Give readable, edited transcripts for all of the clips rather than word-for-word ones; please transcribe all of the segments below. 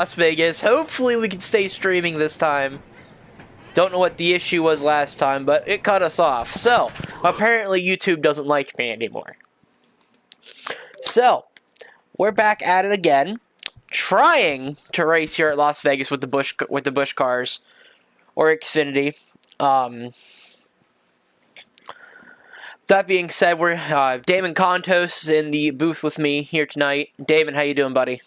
Las Vegas. Hopefully we can stay streaming this time. Don't know what the issue was last time, but it cut us off. So, apparently YouTube doesn't like me anymore. So, we're back at it again, trying to race here at Las Vegas with the Busch cars, or Xfinity. That being said, we're Damon Contos is in the booth with me here tonight. Damon, how you doing, buddy?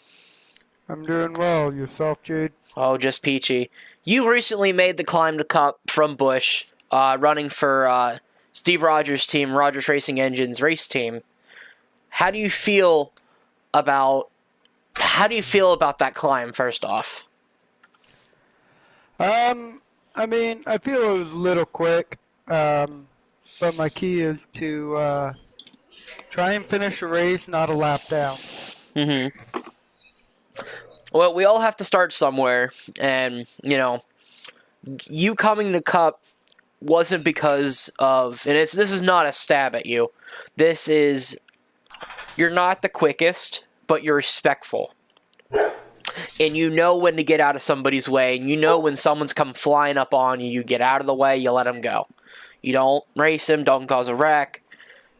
I'm doing well. Yourself, Jade? Oh, just peachy. You recently made the climb to Cup from Busch, running for Steve Rogers' team, Rogers Racing Engines race team. How do you feel about that climb? First off, I mean, I feel it was a little quick, but my key is to try and finish a race, not a lap down. Mm-hmm. Well, we all have to start somewhere, and, you know, you coming to Cup wasn't because of, and this is not a stab at you. This is, you're not the quickest, but you're respectful. And you know when to get out of somebody's way, and you know when someone's come flying up on you, you get out of the way, you let them go. You don't race them, don't cause a wreck,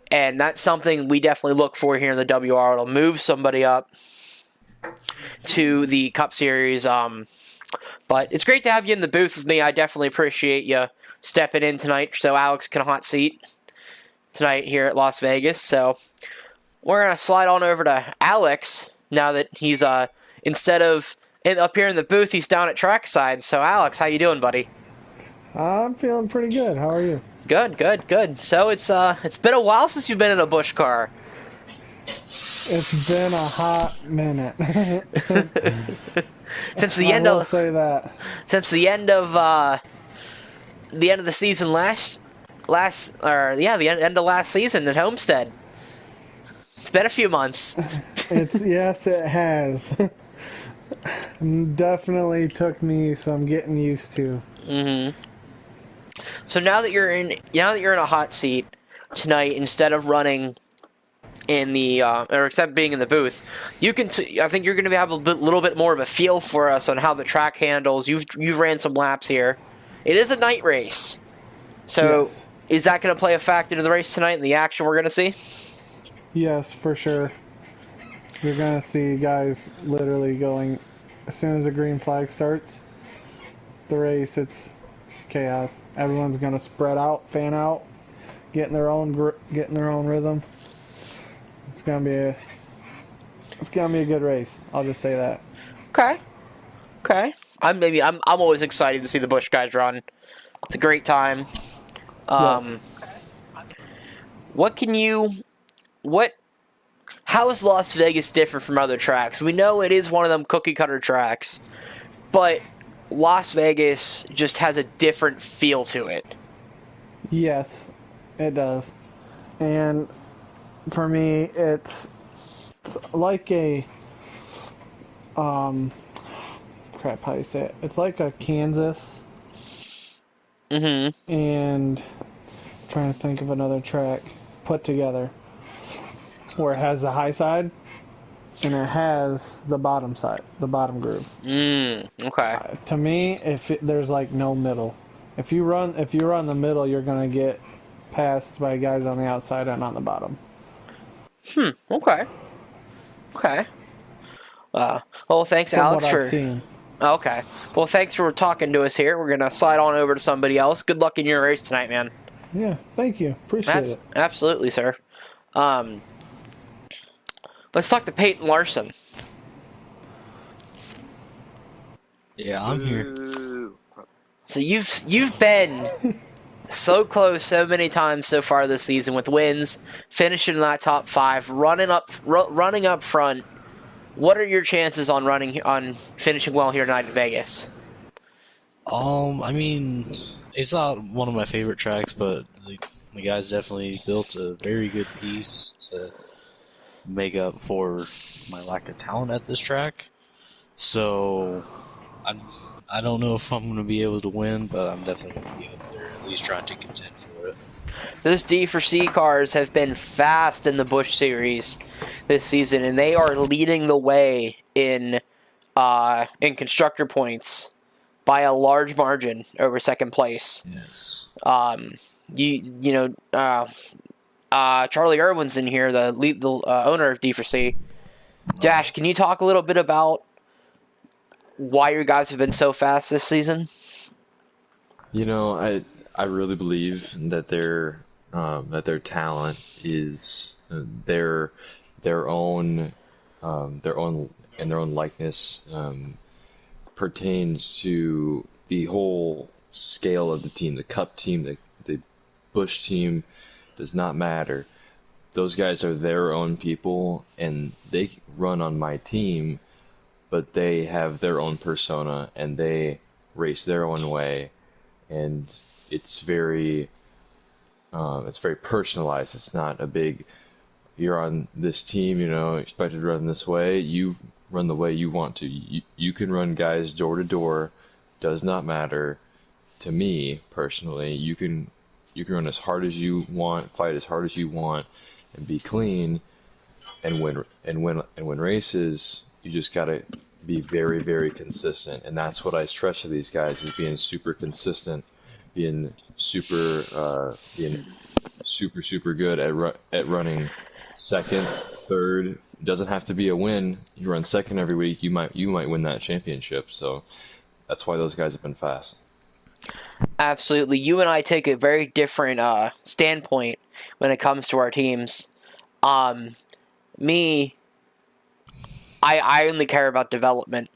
and that's something we definitely look for here in the WRL. It'll move somebody up to the Cup Series. But it's great to have you in the booth with me. I definitely appreciate you stepping in tonight so Alex can hot seat tonight here at Las Vegas. So we're going to slide on over to Alex now that he's instead of up here in the booth, he's down at trackside. So Alex, how you doing, buddy? I'm feeling pretty good. How are you? Good, good, good. So it's been a while since you've been in a Busch car. It's been a hot minute. Since the end of the end of the season the end of last season at Homestead. It's been a few months. Yes, it has. Definitely took me some getting used to. Mm-hmm. So now that you're in a hot seat tonight, instead of running in the or except being in the booth, I think you're going to have a little bit more of a feel for us on how the track handles. You've ran some laps here. It is a night race, so yes. Is that going to play a factor in the race tonight and the action we're going to see? Yes, for sure. You're going to see guys literally going as soon as the green flag starts. The race, it's chaos. Everyone's going to spread out, fan out, get in their own rhythm. It's gonna be a good race. I'll just say that. Okay. I'm always excited to see the Busch guys run. It's a great time. Yes. How is Las Vegas different from other tracks? We know it is one of them cookie cutter tracks, but Las Vegas just has a different feel to it. Yes, it does. And for me, it's like a crap, how do you say it? It's like a Kansas. Mm-hmm. And I'm trying to think of another track put together where it has the high side and it has the bottom side, the bottom groove. Okay. To me, there's like no middle. If you run the middle, you're gonna get passed by guys on the outside and on the bottom. Okay. Well, thanks, From Alex, what I've for. seen. Okay. Well, thanks for talking to us here. We're gonna slide on over to somebody else. Good luck in your race tonight, man. Yeah, thank you. Appreciate it. Absolutely, sir. Let's talk to Peyton Larson. Yeah, I'm here. So you've been so close so many times so far this season with wins, finishing in that top 5, running up front. What are your chances on finishing well here tonight in Vegas? I mean, it's not one of my favorite tracks, but the guys definitely built a very good piece to make up for my lack of talent at this track. So I don't know if I'm going to be able to win, but I'm definitely going to be up there, at least trying to contend for it. Those D4C cars have been fast in the Busch Series this season, and they are leading the way in in constructor points by a large margin over second place. Yes. Charlie Irwin's in here, the owner of D4C. Dash, can you talk a little bit about why your guys have been so fast this season? I really believe that their talent is their own their own likeness pertains to the whole scale of the team, the Cup team, the Busch team does not matter. Those guys are their own people, and they run on my team, but they have their own persona and they race their own way, and it's very personalized. It's not a big, you're on this team, expected to run this way. You run the way you want to. You can run guys door to door. Does not matter to me personally. You can run as hard as you want, fight as hard as you want, and be clean. And win races. You just gotta be very, very consistent, and that's what I stress to these guys: is being super consistent, being super good at running second, third. It doesn't have to be a win. You run second every week, you might win that championship. So that's why those guys have been fast. Absolutely. You and I take a very different standpoint when it comes to our teams. Me, I only care about development.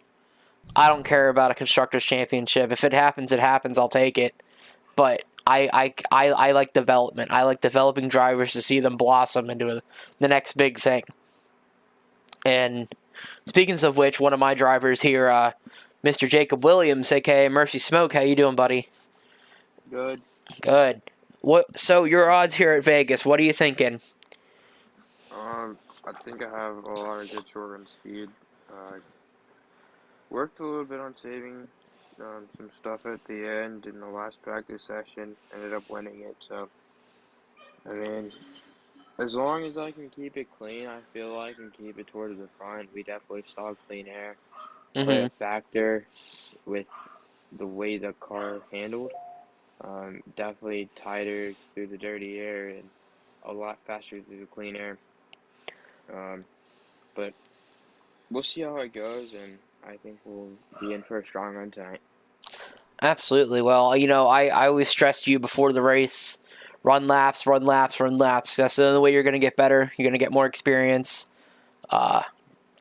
I don't care about a constructors championship. If it happens, it happens. I'll take it. But I like development. I like developing drivers to see them blossom into the next big thing. And speaking of which, one of my drivers here, Mr. Jacob Williams, aka Mercy Smoke, how you doing, buddy? Good. Good. So your odds here at Vegas, what are you thinking? I think I have a lot of good short run speed. Worked a little bit on saving some stuff at the end in the last practice session. Ended up winning it. So, I mean, as long as I can keep it clean, I feel like, and keep it towards the front, we definitely saw clean air play a factor with the way the car handled. Definitely tighter through the dirty air and a lot faster through the clean air. But we'll see how it goes, and I think we'll be in for a strong run tonight. Absolutely. Well, I always stress to you before the race, run laps, run laps, run laps. That's the only way you're going to get better. You're going to get more experience.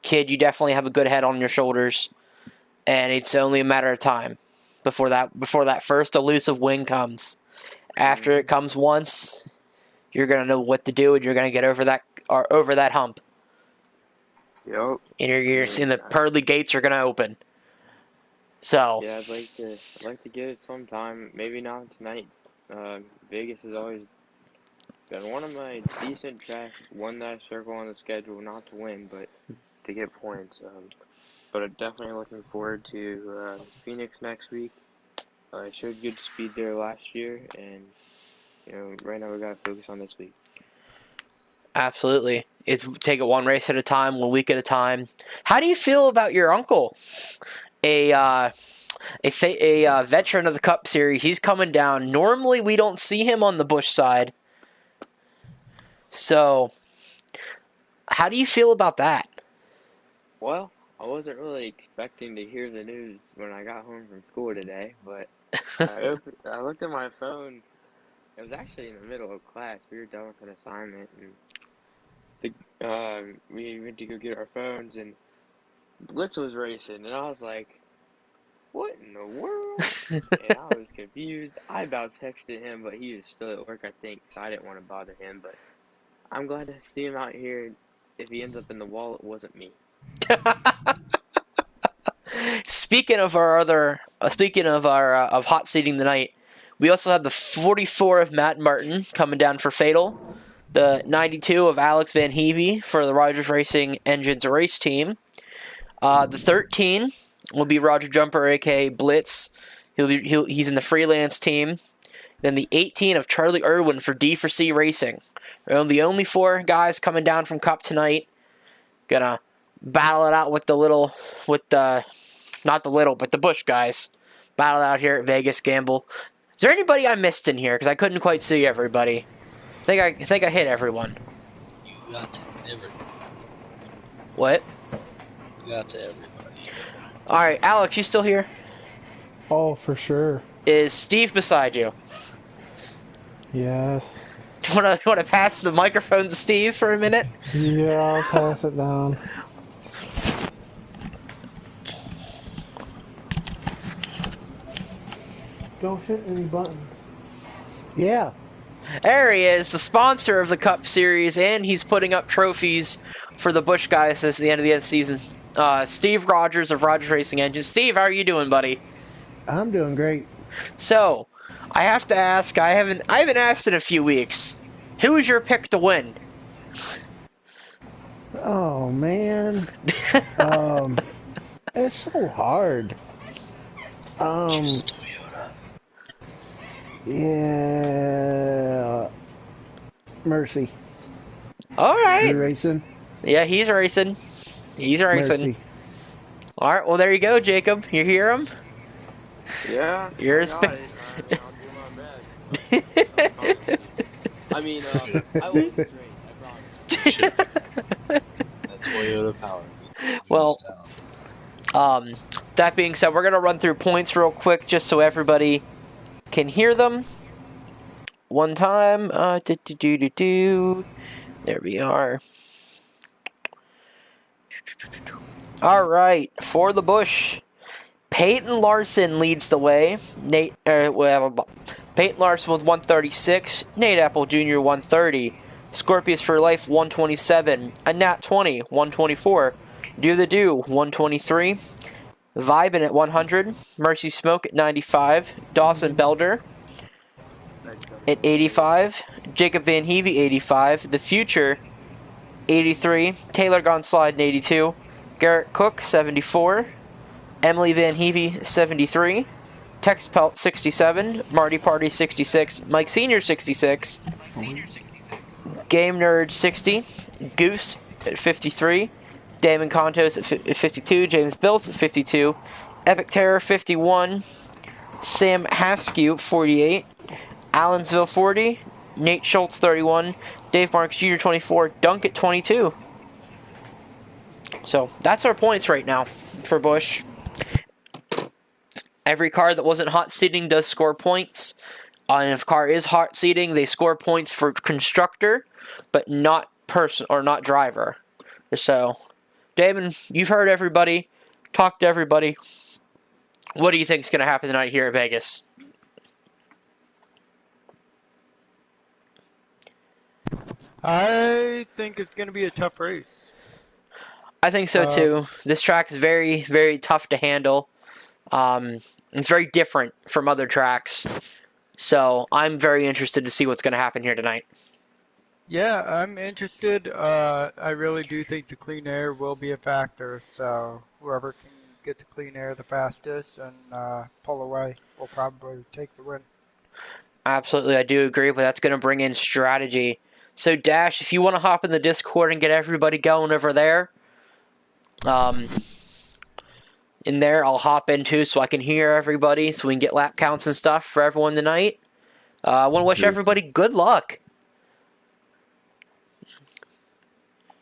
Kid, you definitely have a good head on your shoulders, and it's only a matter of time before that first elusive win comes. After it comes once, you're going to know what to do, and you're going to get over that hump. Yep. And you're seeing the pearly gates are going to open. So yeah, I'd like to get it sometime. Maybe not tonight. Vegas has always been one of my decent tracks. One that I circle on the schedule, not to win, but to get points. But I'm definitely looking forward to Phoenix next week. I showed good speed there last year, and right now we gotta focus on this week. absolutely, it's take it one race at a time, 1 week at a time. How do you feel about your uncle? A veteran of the Cup Series. He's coming down. Normally, we don't see him on the Busch side. So, how do you feel about that? Well, I wasn't really expecting to hear the news when I got home from school today, but I looked at my phone. It was actually in the middle of class. We were done with an assignment, and we went to go get our phones, and Blitz was racing, and I was like, what in the world? And I was confused. I about texted him, but he was still at work, I think, so I didn't want to bother him. But I'm glad to see him out here. If he ends up in the wall, it wasn't me. Speaking of of hot seating the night, we also have the 44 of Matt Martin coming down for Fatal, the 92 of Alex Van Heavey for the Rogers Racing Engines race team. The 13 will be Roger Jumper, aka Blitz. He's in the freelance team. Then the 18 of Charlie Irwin for D4C Racing. They're the only 4 guys coming down from Cup tonight. Gonna battle it out with not the little, but the Busch guys. Battle it out here at Vegas Gamble. Is there anybody I missed in here? Because I couldn't quite see everybody. I think I hit everyone. You got to everybody. What? You got to everybody. All right, Alex, you still here? Oh, for sure. Is Steve beside you? Yes. Want to pass the microphone to Steve for a minute? Yeah, I'll pass it down. Don't hit any buttons. Yeah. There he is, the sponsor of the Cup Series, and he's putting up trophies for the Busch guys since the end of the season. Steve Rogers of Rogers Racing Engines. Steve, how are you doing, buddy? I'm doing great. So, I have to ask. I haven't asked in a few weeks. Who is your pick to win? Oh, man. It's so hard. Choose a Toyota. Yeah. Mercy. All right. You racing? Yeah, he's racing. He's racing. Mercy. All right. Well, there you go, Jacob. You hear him? Yeah, You're I his got pick. it. I'll do my best. I mean, I will straight. I promise. That Toyota power. Well, that being said, we're gonna run through points real quick just so everybody can hear them. One time. There we are. All right, for the Busch, Peyton Larson leads the way. Peyton Larson with 136. Nate Apple Jr. 130. Scorpius for Life 127. A Nat 20 124. Do the Do 123. Vibin at 100. Mercy Smoke at 95. Dawson Belder at 85. Jacob Van Heavey 85. The Future 83. Taylor Gonslide 82. Garrett Cook 74. Emily Van Heavey 73. Tex Pelt 67. Marty Party 66. Mike Senior 66. Game Nerd 60. Goose at 53. Damon Contos at 52. James Biltz at 52. Epic Terror 51. Sam Haskew 48. Allensville 40. Nate Schultz 31. Dave Marks Jr. 24. Dunk at 22. So that's our points right now for Busch. Every car that wasn't hot seating does score points. And if a car is hot seating, they score points for constructor, but not person or not driver. So, Damon, you've heard everybody. Talked to everybody. What do you think is going to happen tonight here at Vegas? I think it's going to be a tough race. I think so too. This track is very, very tough to handle. It's very different from other tracks. So I'm very interested to see what's going to happen here tonight. Yeah, I'm interested. I really do think the clean air will be a factor. So whoever can get the clean air the fastest and pull away will probably take the win. Absolutely, I do agree, but that's going to bring in strategy. So Dash, if you want to hop in the Discord and get everybody going over there, in there, I'll hop in too so I can hear everybody, so we can get lap counts and stuff for everyone tonight. I want to wish everybody good luck.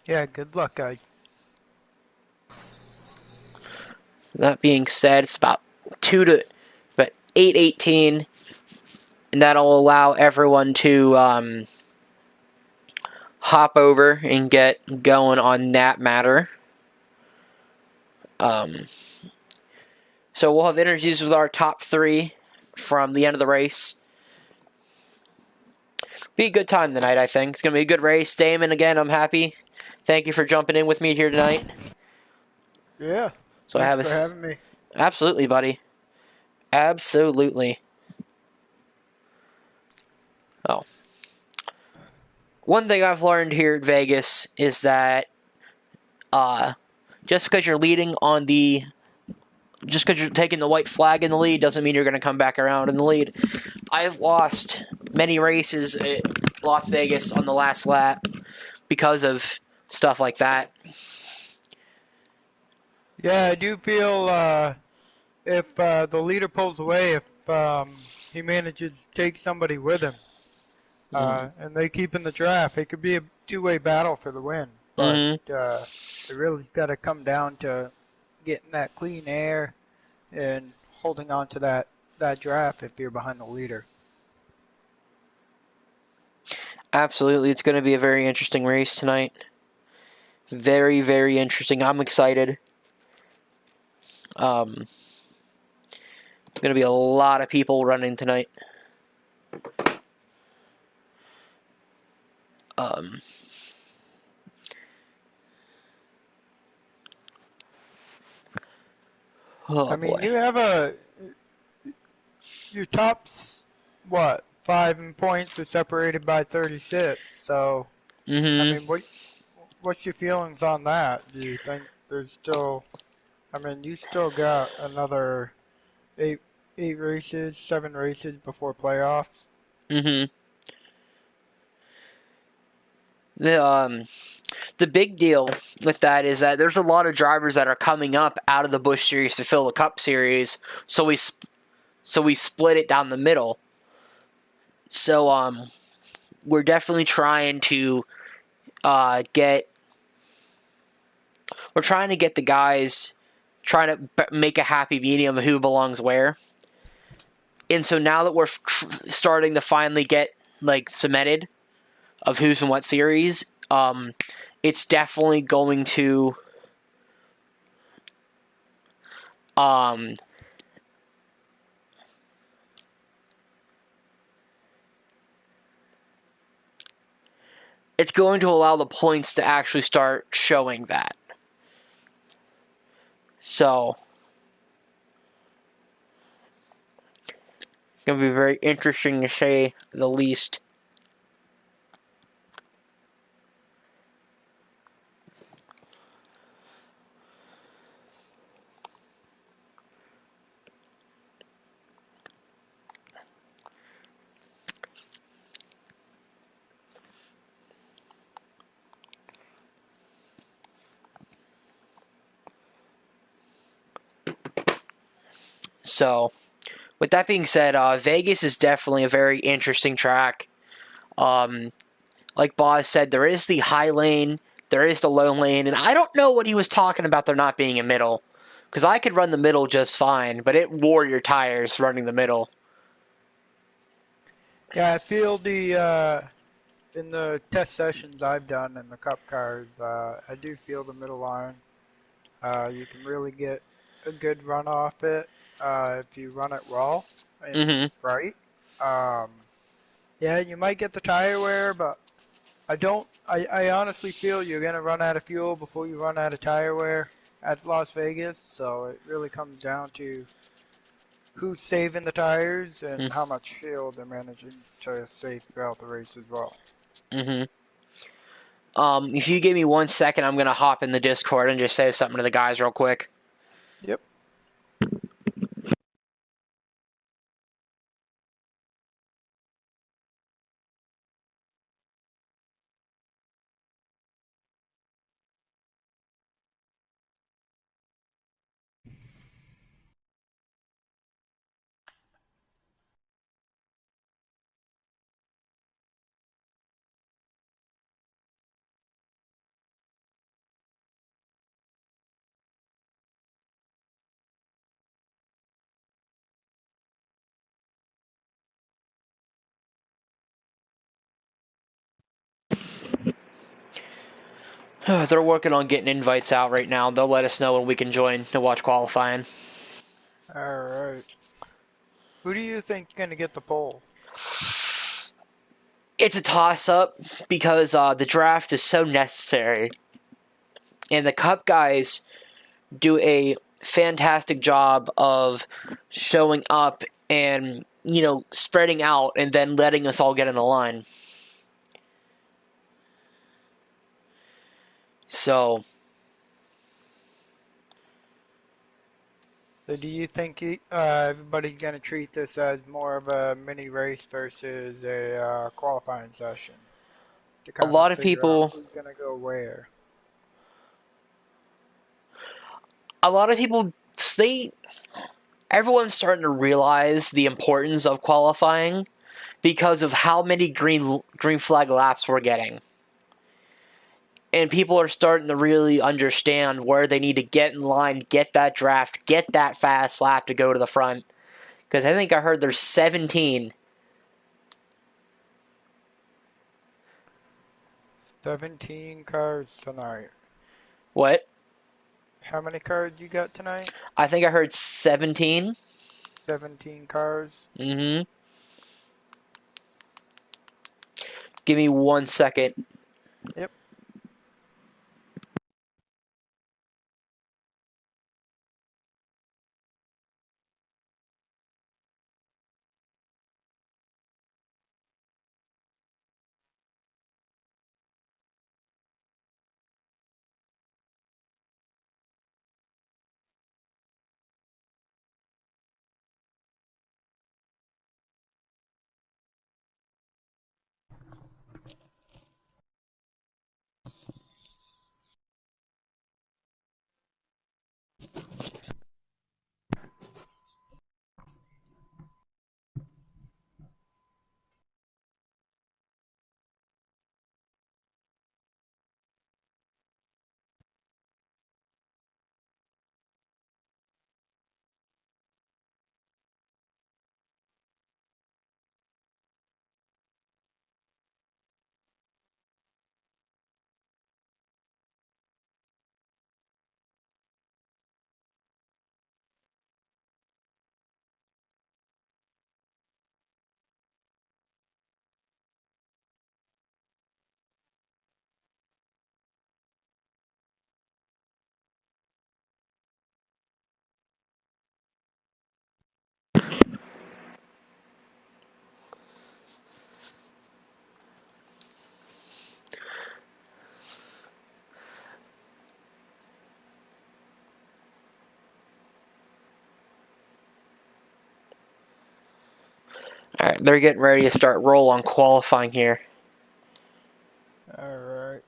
Yeah, good luck, guys. So that being said, it's about 8:18, and that'll allow everyone to hop over and get going on that matter. So we'll have interviews with our top 3 from the end of the race. Be a good time tonight, I think. It's going to be a good race. Damon, again, I'm happy. Thank you for jumping in with me here tonight. Yeah. So Thanks for having me. Absolutely, buddy. Absolutely. Oh. One thing I've learned here at Vegas is that just because you're leading on just because you're taking the white flag in the lead doesn't mean you're going to come back around in the lead. I've lost many races at Las Vegas on the last lap because of stuff like that. Yeah, I do feel if the leader pulls away, if he manages to take somebody with him, and they keep in the draft, it could be a two-way battle for the win. But Mm-hmm. it really got to come down to getting that clean air and holding on to that draft if you're behind the leader. Absolutely, it's going to be a very interesting race tonight. Very, very interesting. I'm excited. Going to be a lot of people running tonight. Um, oh I mean, boy. you have your tops, what, 5 points are separated by 36. So, I Mm-hmm. mean, what's your feelings on that? Do you think there's still, I mean, you still got another eight, 8 races, 7 races before playoffs? Mm-hmm. The big deal with that is that there's a lot of drivers that are coming up out of the Busch series to fill the Cup series, so we split it down the middle. So we're definitely trying to get we're trying to get the guys trying to make a happy medium of who belongs where. And so now that we're starting to finally get like cemented of who's in what series, it's definitely going to um, it's going to allow the points to actually start showing that. So it's going to be very interesting to say the least. So, with that being said, Vegas is definitely a very interesting track. Um, like Boz said, there is the high lane, there is the low lane, and I don't know what he was talking about there not being a middle. Because I could run the middle just fine, but it wore your tires running the middle. Yeah, I feel in the test sessions I've done in the Cup cars, I do feel the middle line. You can really get a good run off it if you run it well and Mm-hmm. right. Um, yeah, you might get the tire wear, but I honestly feel you're gonna run out of fuel before you run out of tire wear at Las Vegas. So it really comes down to who's saving the tires and how much fuel they're managing to save throughout the race as well. Mm-hmm. If you give me 1 second, I'm gonna hop in the Discord and just say something to the guys real quick. Yep. They're working on getting invites out right now. They'll let us know when we can join to watch qualifying. All right. Who do you think's gonna get the pole? It's a toss-up because the draft is so necessary, and the Cup guys do a fantastic job of showing up and spreading out and then letting us all get in a line. So So do you think everybody's gonna treat this as more of a mini race versus a qualifying session to a kind of lot of figure out people who's gonna go where? a lot of people, everyone's starting to realize the importance of qualifying because of how many green flag laps we're getting. And people are starting to really understand where they need to get in line, get that draft, get that fast lap to go to the front. Because I think I heard there's 17. 17 cars tonight. What? How many cars you got tonight? I think I heard 17. 17 cars. Mm-hmm. Give me 1 second. Yep. All right, they're getting ready to start roll on qualifying here. All right.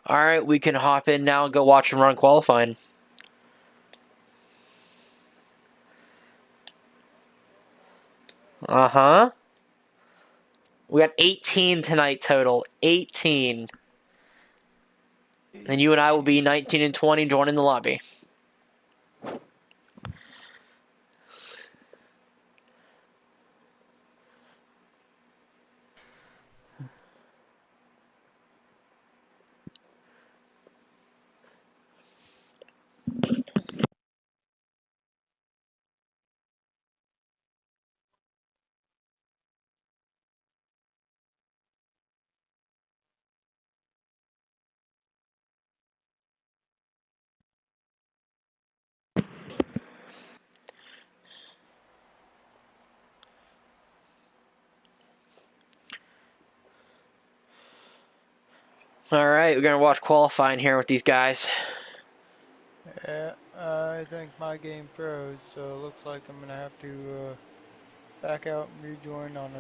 All right, we can hop in now and go watch them run qualifying. Uh-huh. We got 18 tonight total. 18. And you and I will be 19 and 20 joining the lobby. All right, we're going to watch qualifying here with these guys. Yeah, I think my game froze, so it looks like I'm gonna have to back out and rejoin on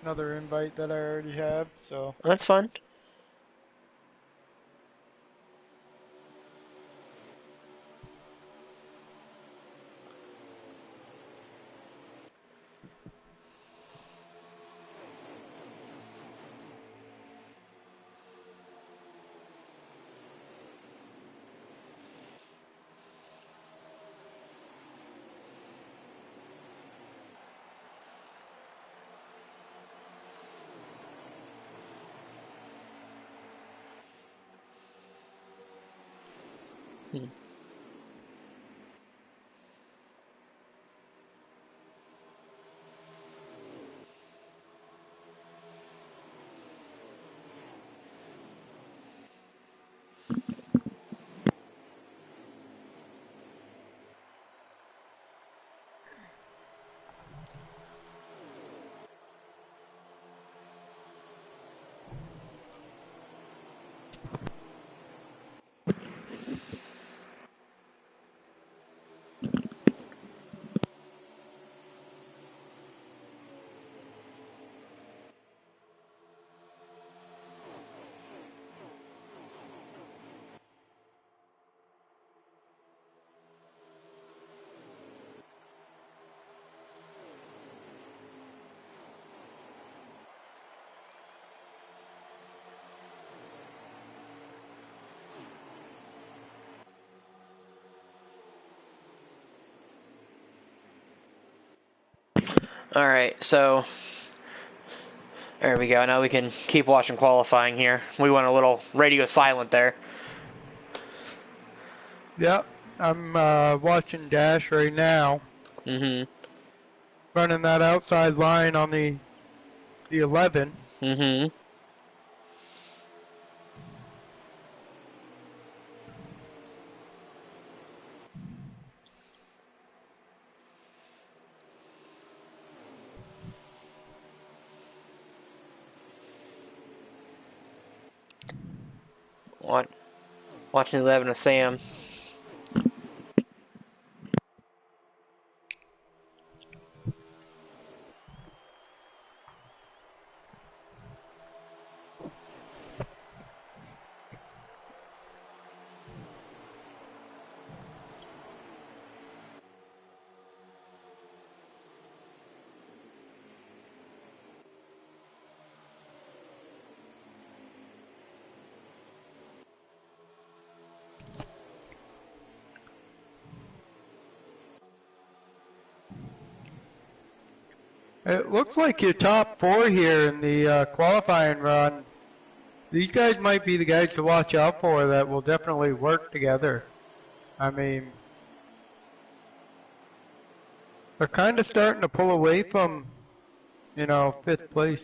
another invite that I already have. So. That's fun. All right, so there we go. Now we can keep watching qualifying here. We went a little radio silent there. Yep, I'm watching Dash right now, Mm-hmm. running that outside line on the 11. Mm-hmm. What? Watching 11 of Sam. It looks like your top four here in the qualifying run. These guys might be the guys to watch out for that will definitely work together. I mean, they're kind of starting to pull away from, fifth place.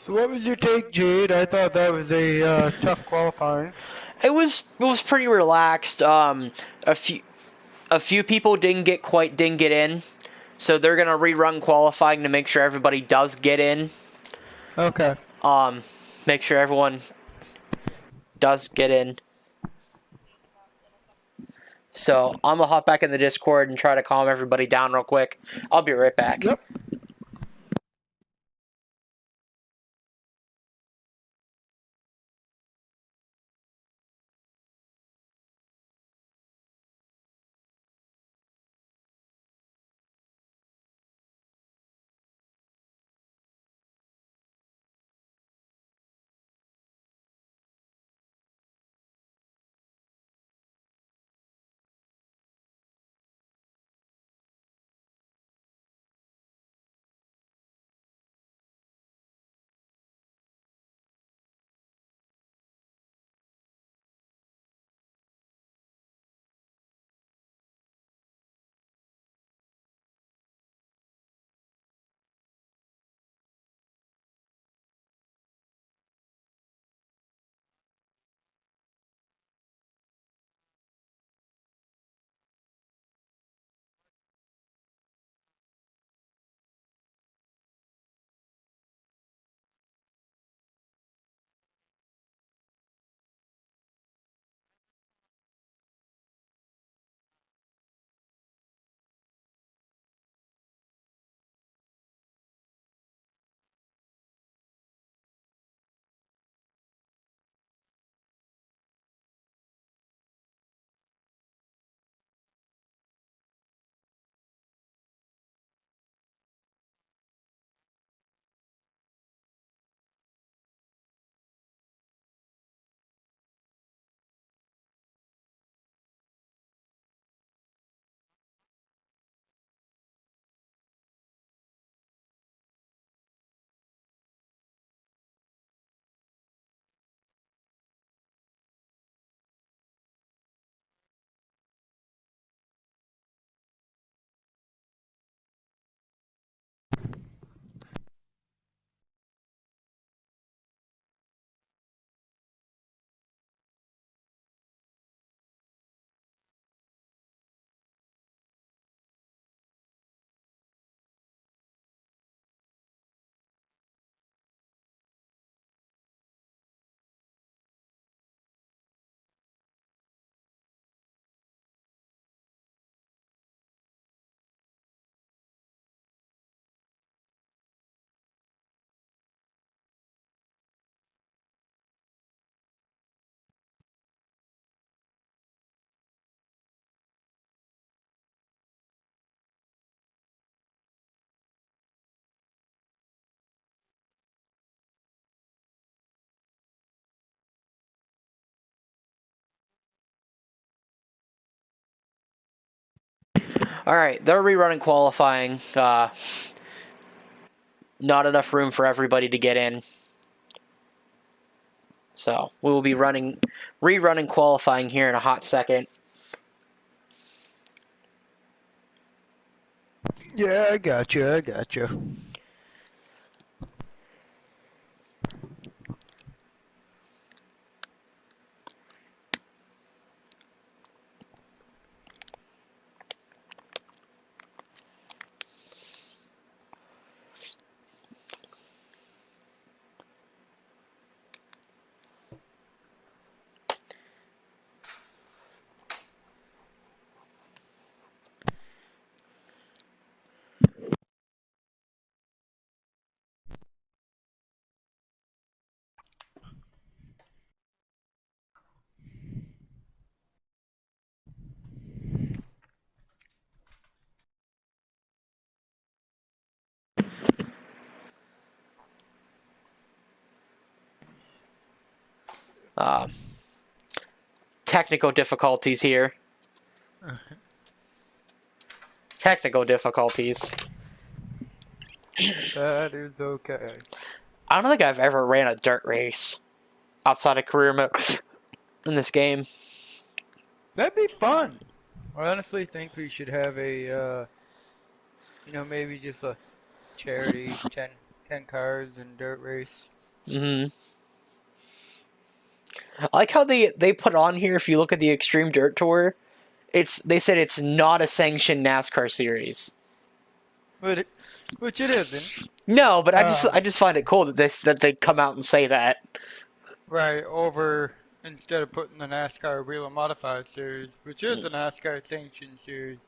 So what was your take, Jade? I thought that was a tough qualifying. It was pretty relaxed. A few people didn't get in, so they're gonna rerun qualifying to make sure everybody does get in. Okay. Make sure everyone does get in. So I'm gonna hop back in the Discord and try to calm everybody down real quick. I'll be right back. Yep. All right, they're rerunning qualifying. Not enough room for everybody to get in. So we will be rerunning qualifying here in a hot second. Yeah, I got you. Technical difficulties here. Technical difficulties. That is okay. I don't think I've ever ran a dirt race outside of career mode in this game. That'd be fun. I honestly think we should have a, maybe just a charity 10 cars and dirt race. Mm-hmm. I like how they put on here, if you look at the Extreme Dirt Tour, they said it's not a sanctioned NASCAR series. Which it isn't. No, but I Um, just find it cool that they come out and say that. Right, over instead of putting the NASCAR Real and Modified series, which is the NASCAR sanctioned series.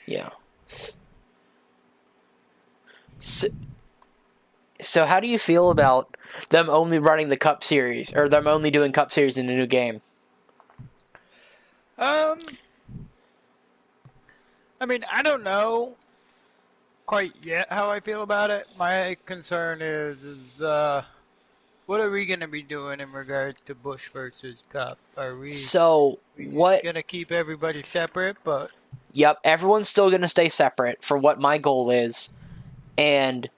Yeah. So how do you feel about them only running the Cup Series, or them only doing Cup Series in the new game? Um, I mean, I don't know quite yet how I feel about it. My concern is what are we going to be doing in regards to Busch versus Cup? Are So we just what? going to keep everybody separate? But Yep, everyone's still going to stay separate for what my goal is, and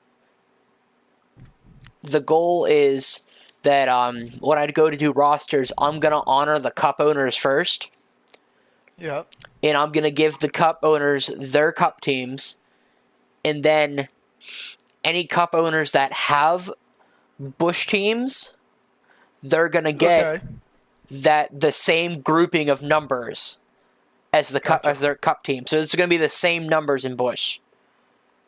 the goal is that when I go to do rosters, I'm going to honor the Cup owners first, yeah, and I'm going to give the Cup owners their Cup teams, and then any Cup owners that have Busch teams, they're going to get okay, the same grouping of numbers as gotcha, their Cup team. So it's going to be the same numbers in Busch,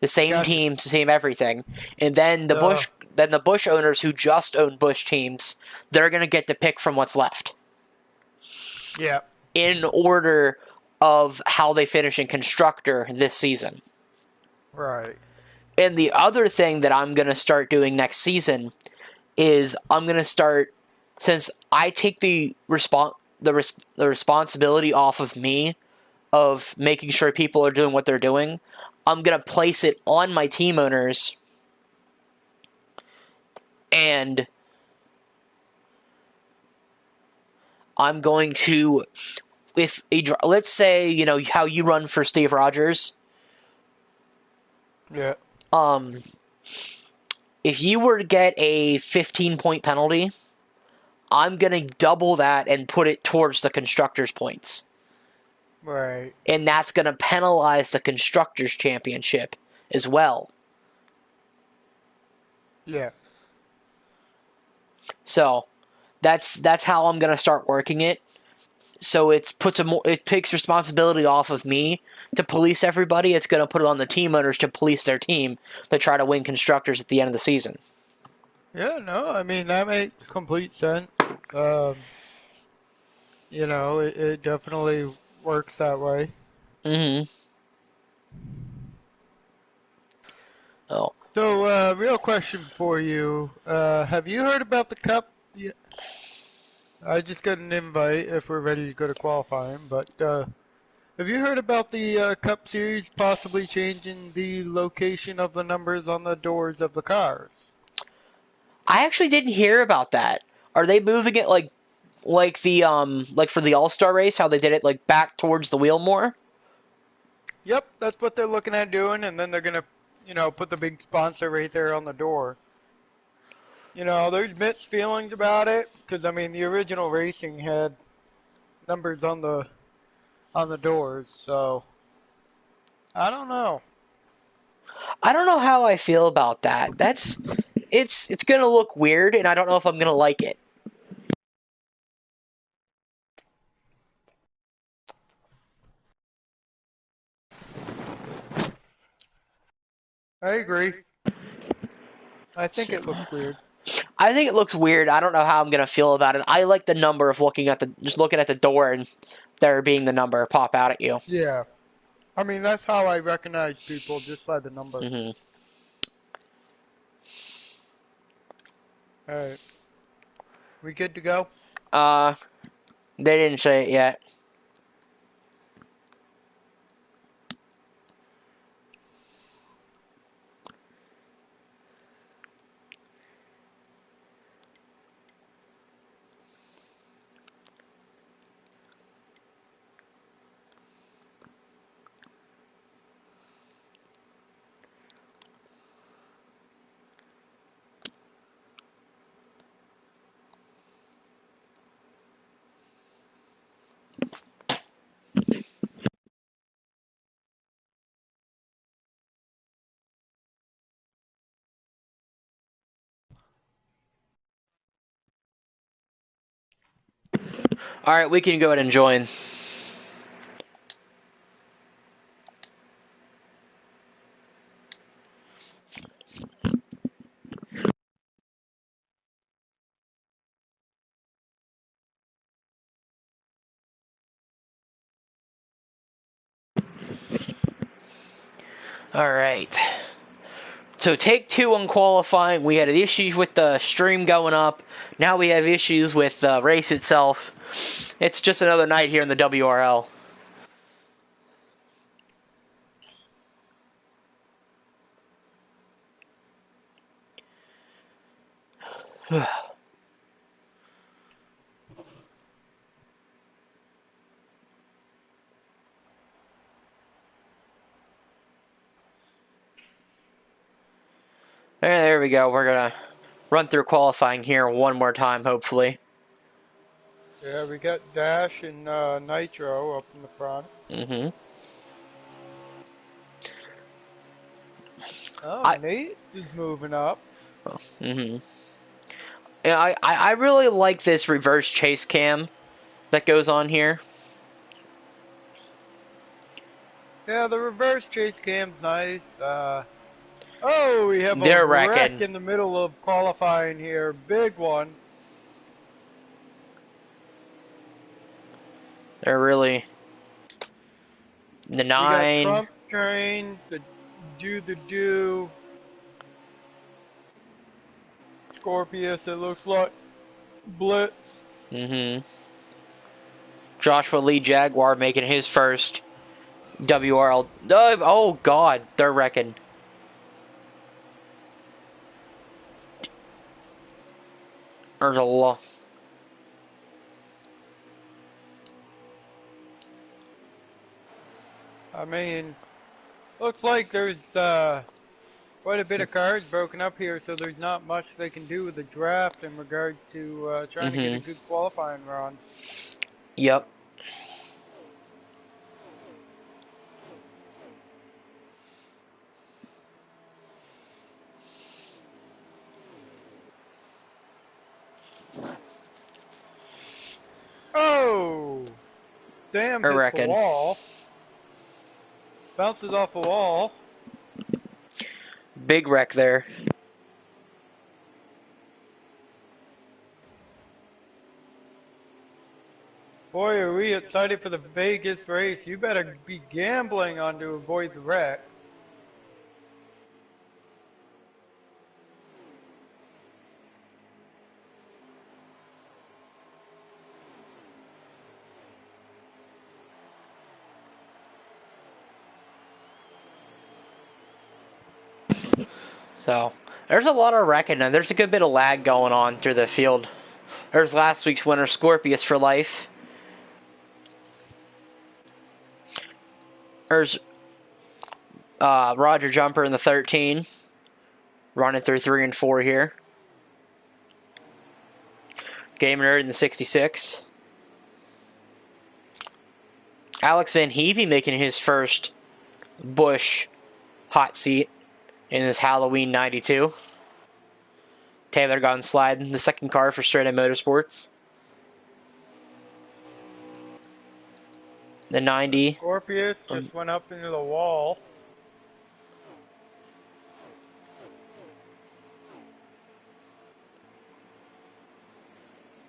the same gotcha. teams, the same everything, and then So the Busch owners who just own Busch teams, they're going to get to pick from what's left yeah, in order of how they finish in constructor this season. right, And the other thing that I'm going to start doing next season is I'm going to start, since I take the responsibility off of me of making sure people are doing what they're doing, I'm going to place it on my team owners, and I'm going to, let's say, how you run for Steve Rogers, yeah, um, if you were to get a 15-point penalty, I'm going to double that and put it towards the constructors' points. right, And that's going to penalize the constructors' championship as well. yeah. So that's how I'm going to start working it. So it takes responsibility off of me to police everybody. It's going to put it on the team owners to police their team to try to win constructors at the end of the season. Yeah, no, I mean that makes complete sense. Um, it definitely works that way. Mm-hmm. Oh. So, real question for you. Have you heard about the Cup? Yeah, I just got an invite if we're ready to go to qualifying, but have you heard about the Cup Series possibly changing the location of the numbers on the doors of the cars? I actually didn't hear about that. Are they moving it like the like for the All-Star race, how they did it like back towards the wheel more? Yep, that's what they're looking at doing, and then they're gonna, put the big sponsor right there on the door. There's mixed feelings about it, because I mean the original racing had numbers on the doors, so I don't know. I don't know how I feel about that. It's gonna look weird, and I don't know if I'm gonna like it. I agree. I think it looks weird. I think it looks weird. I don't know how I'm gonna feel about it. I like the number of looking at the door and there being the number pop out at you. Yeah. I mean, that's how I recognize people, just by the number. Hmm. Alright. We good to go? Uh, they didn't say it yet. All right, we can go ahead and join. All right. So take two on qualifying. We had issues with the stream going up. Now we have issues with the race itself. It's just another night here in the WRL. There we go. We're gonna run through qualifying here one more time, hopefully. Yeah, we got Dash and Nitro up in the front. Mm-hmm. Oh, I Nate is moving up. mm-hmm. Yeah, I really like this reverse chase cam that goes on here. Yeah, the reverse chase cam's nice. Oh, we have a They're wreck wrecking. in the middle of qualifying here. Big one. They're really the We got 9. Trump train, the Scorpius, it looks like, Blitz. Mm-hmm. Joshua Lee Jaguar making his first WRL. Oh God, they're wrecking. There's a lot. I mean, looks like there's quite a bit of cards broken up here, so there's not much they can do with the draft in regards to trying to get a Mm-hmm. good qualifying run. Yep. Oh! Damn, I hits the reckon. wall. Bounces off the wall. Big wreck there. Boy, are we excited for the Vegas race. You better be gambling on to avoid the wreck. So there's a lot of wrecking and there's a good bit of lag going on through the field. There's last week's winner, Scorpius for life. There's Roger Jumper in the 13. Running through 3 and 4 here. Game Nerd in the 66. Alex Van Heavey making his first Busch hot seat in his Halloween 92. Taylor Gunslide, the second car for Straight A Motorsports. The 90. Scorpius just went up into the wall.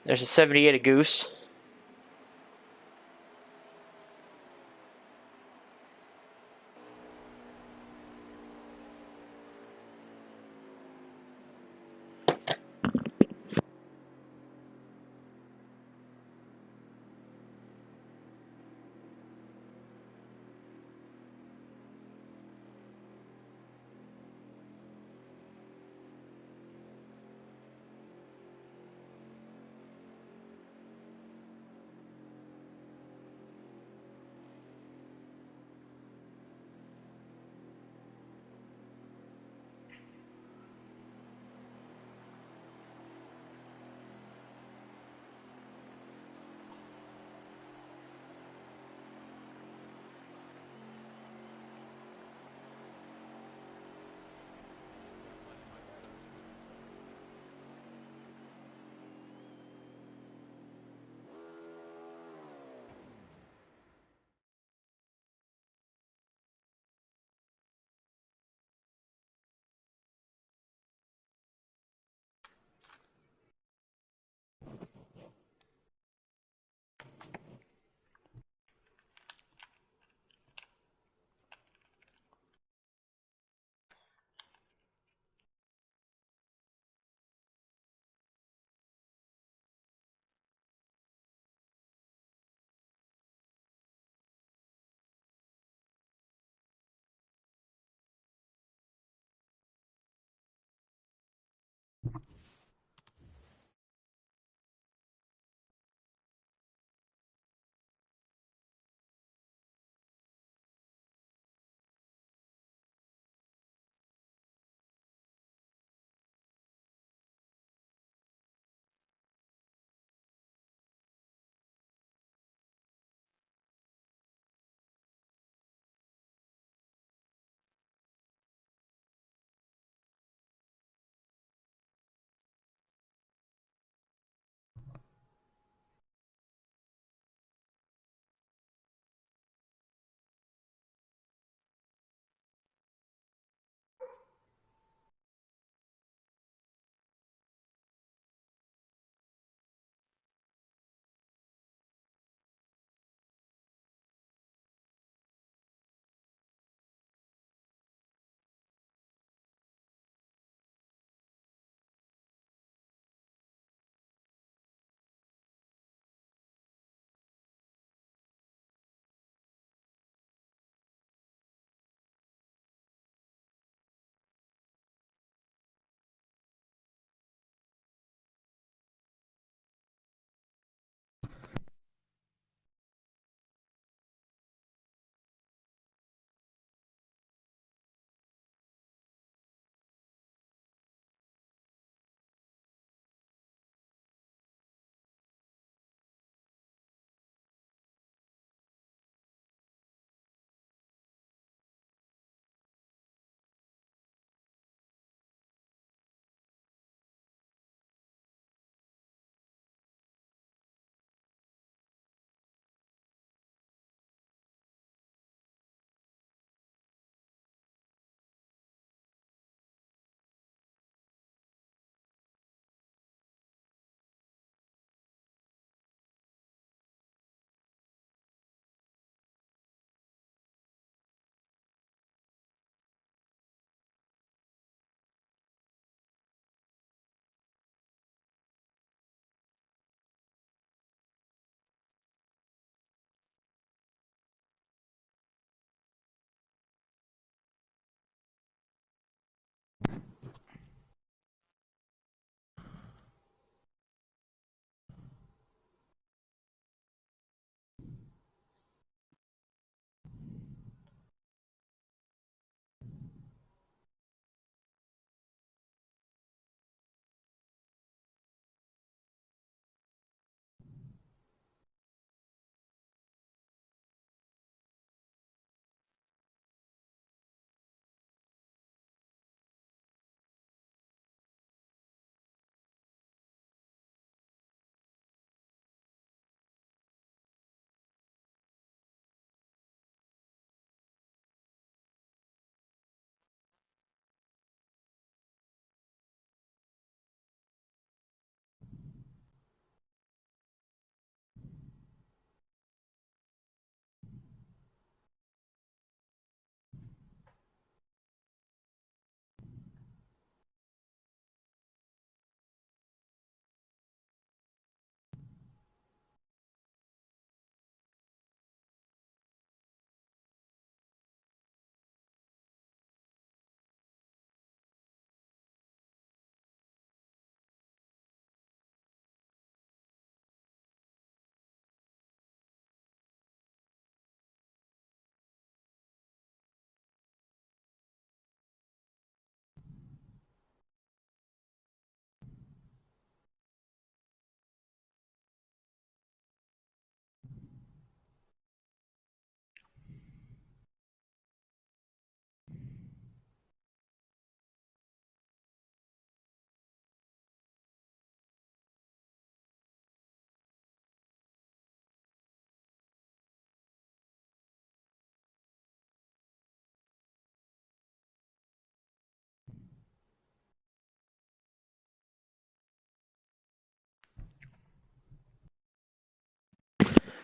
There's a 78 of Goose.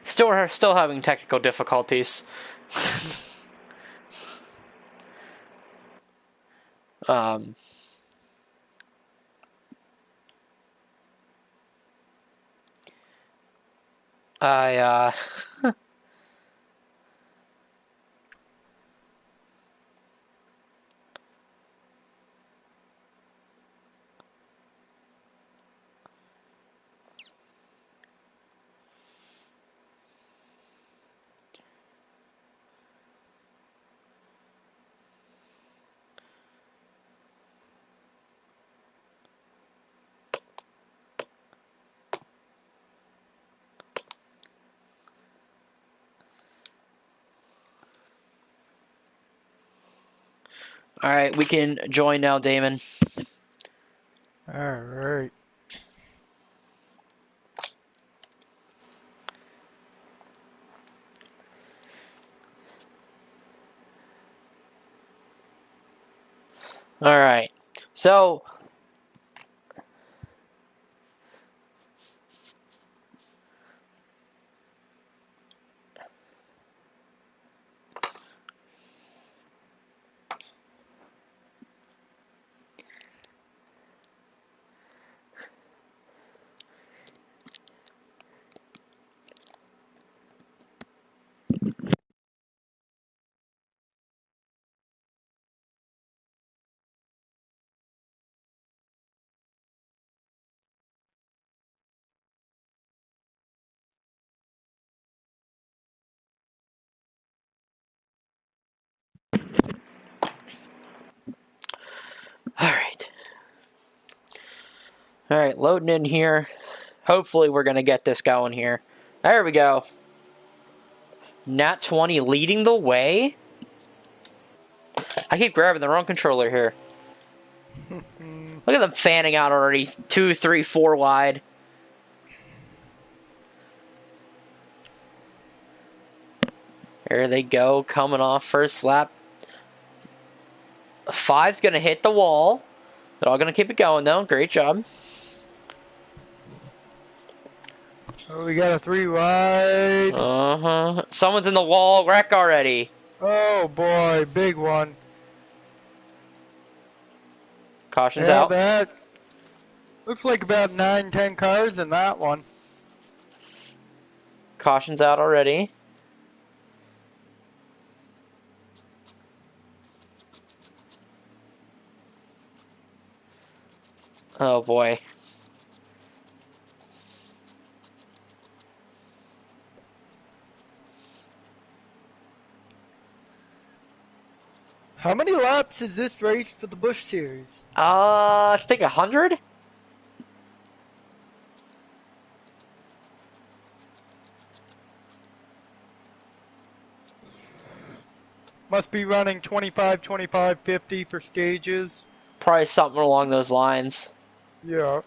Still having technical difficulties. um, I all right, we can join now, Damon. All right. All right, so. All right, loading in here. Hopefully we're going to get this going here. There we go. Nat 20 leading the way. I keep grabbing the wrong controller here. Look at them fanning out already. 2, 3, 4 wide. There they go, coming off first lap. 5's going to hit the wall. They're all going to keep it going, though. Great job. Oh, we got a 3 wide. Uh-huh. Someone's in the wall. Wreck already. Oh boy, big one. Caution's Yeah, out. that looks like about 9-10 cars in that one. Caution's out already. Oh, boy. How many laps is this race for the Busch Series? I think 100? Must be running 25, 25, 50 for stages. Probably something along those lines. Yeah.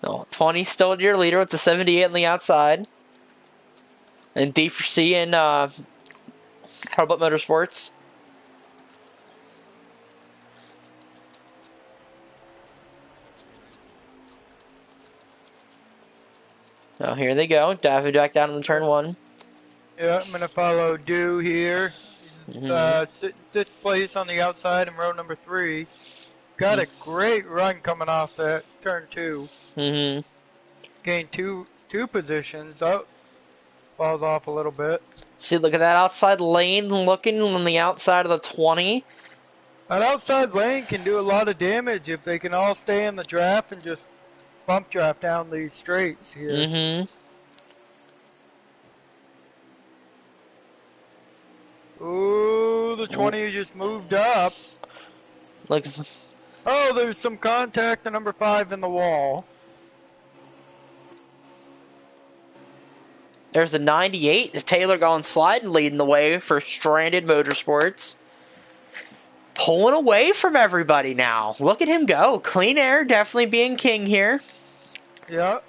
No, 20 still your leader with the 78 on the outside. And D4C and Hellbutt Motorsports. Oh, here they go. Diving back down in turn 1. Yeah, I'm going to follow Dew here. Mm-hmm. Sixth place on the outside in row number 3. Got a great run coming off that turn 2. Mm-hmm. Gained two positions. Oh, falls off a little bit. See, look at that outside lane looking on the outside of the 20. That outside lane can do a lot of damage if they can all stay in the draft and just bump draft down these straights here. Mm-hmm. Ooh, the 20 just moved up. Look. Oh, there's some contact to number 5 in the wall. There's the 98. Is Taylor going sliding, leading the way for Stranded Motorsports. Pulling away from everybody now. Look at him go. Clean Air definitely being king here. Yeah.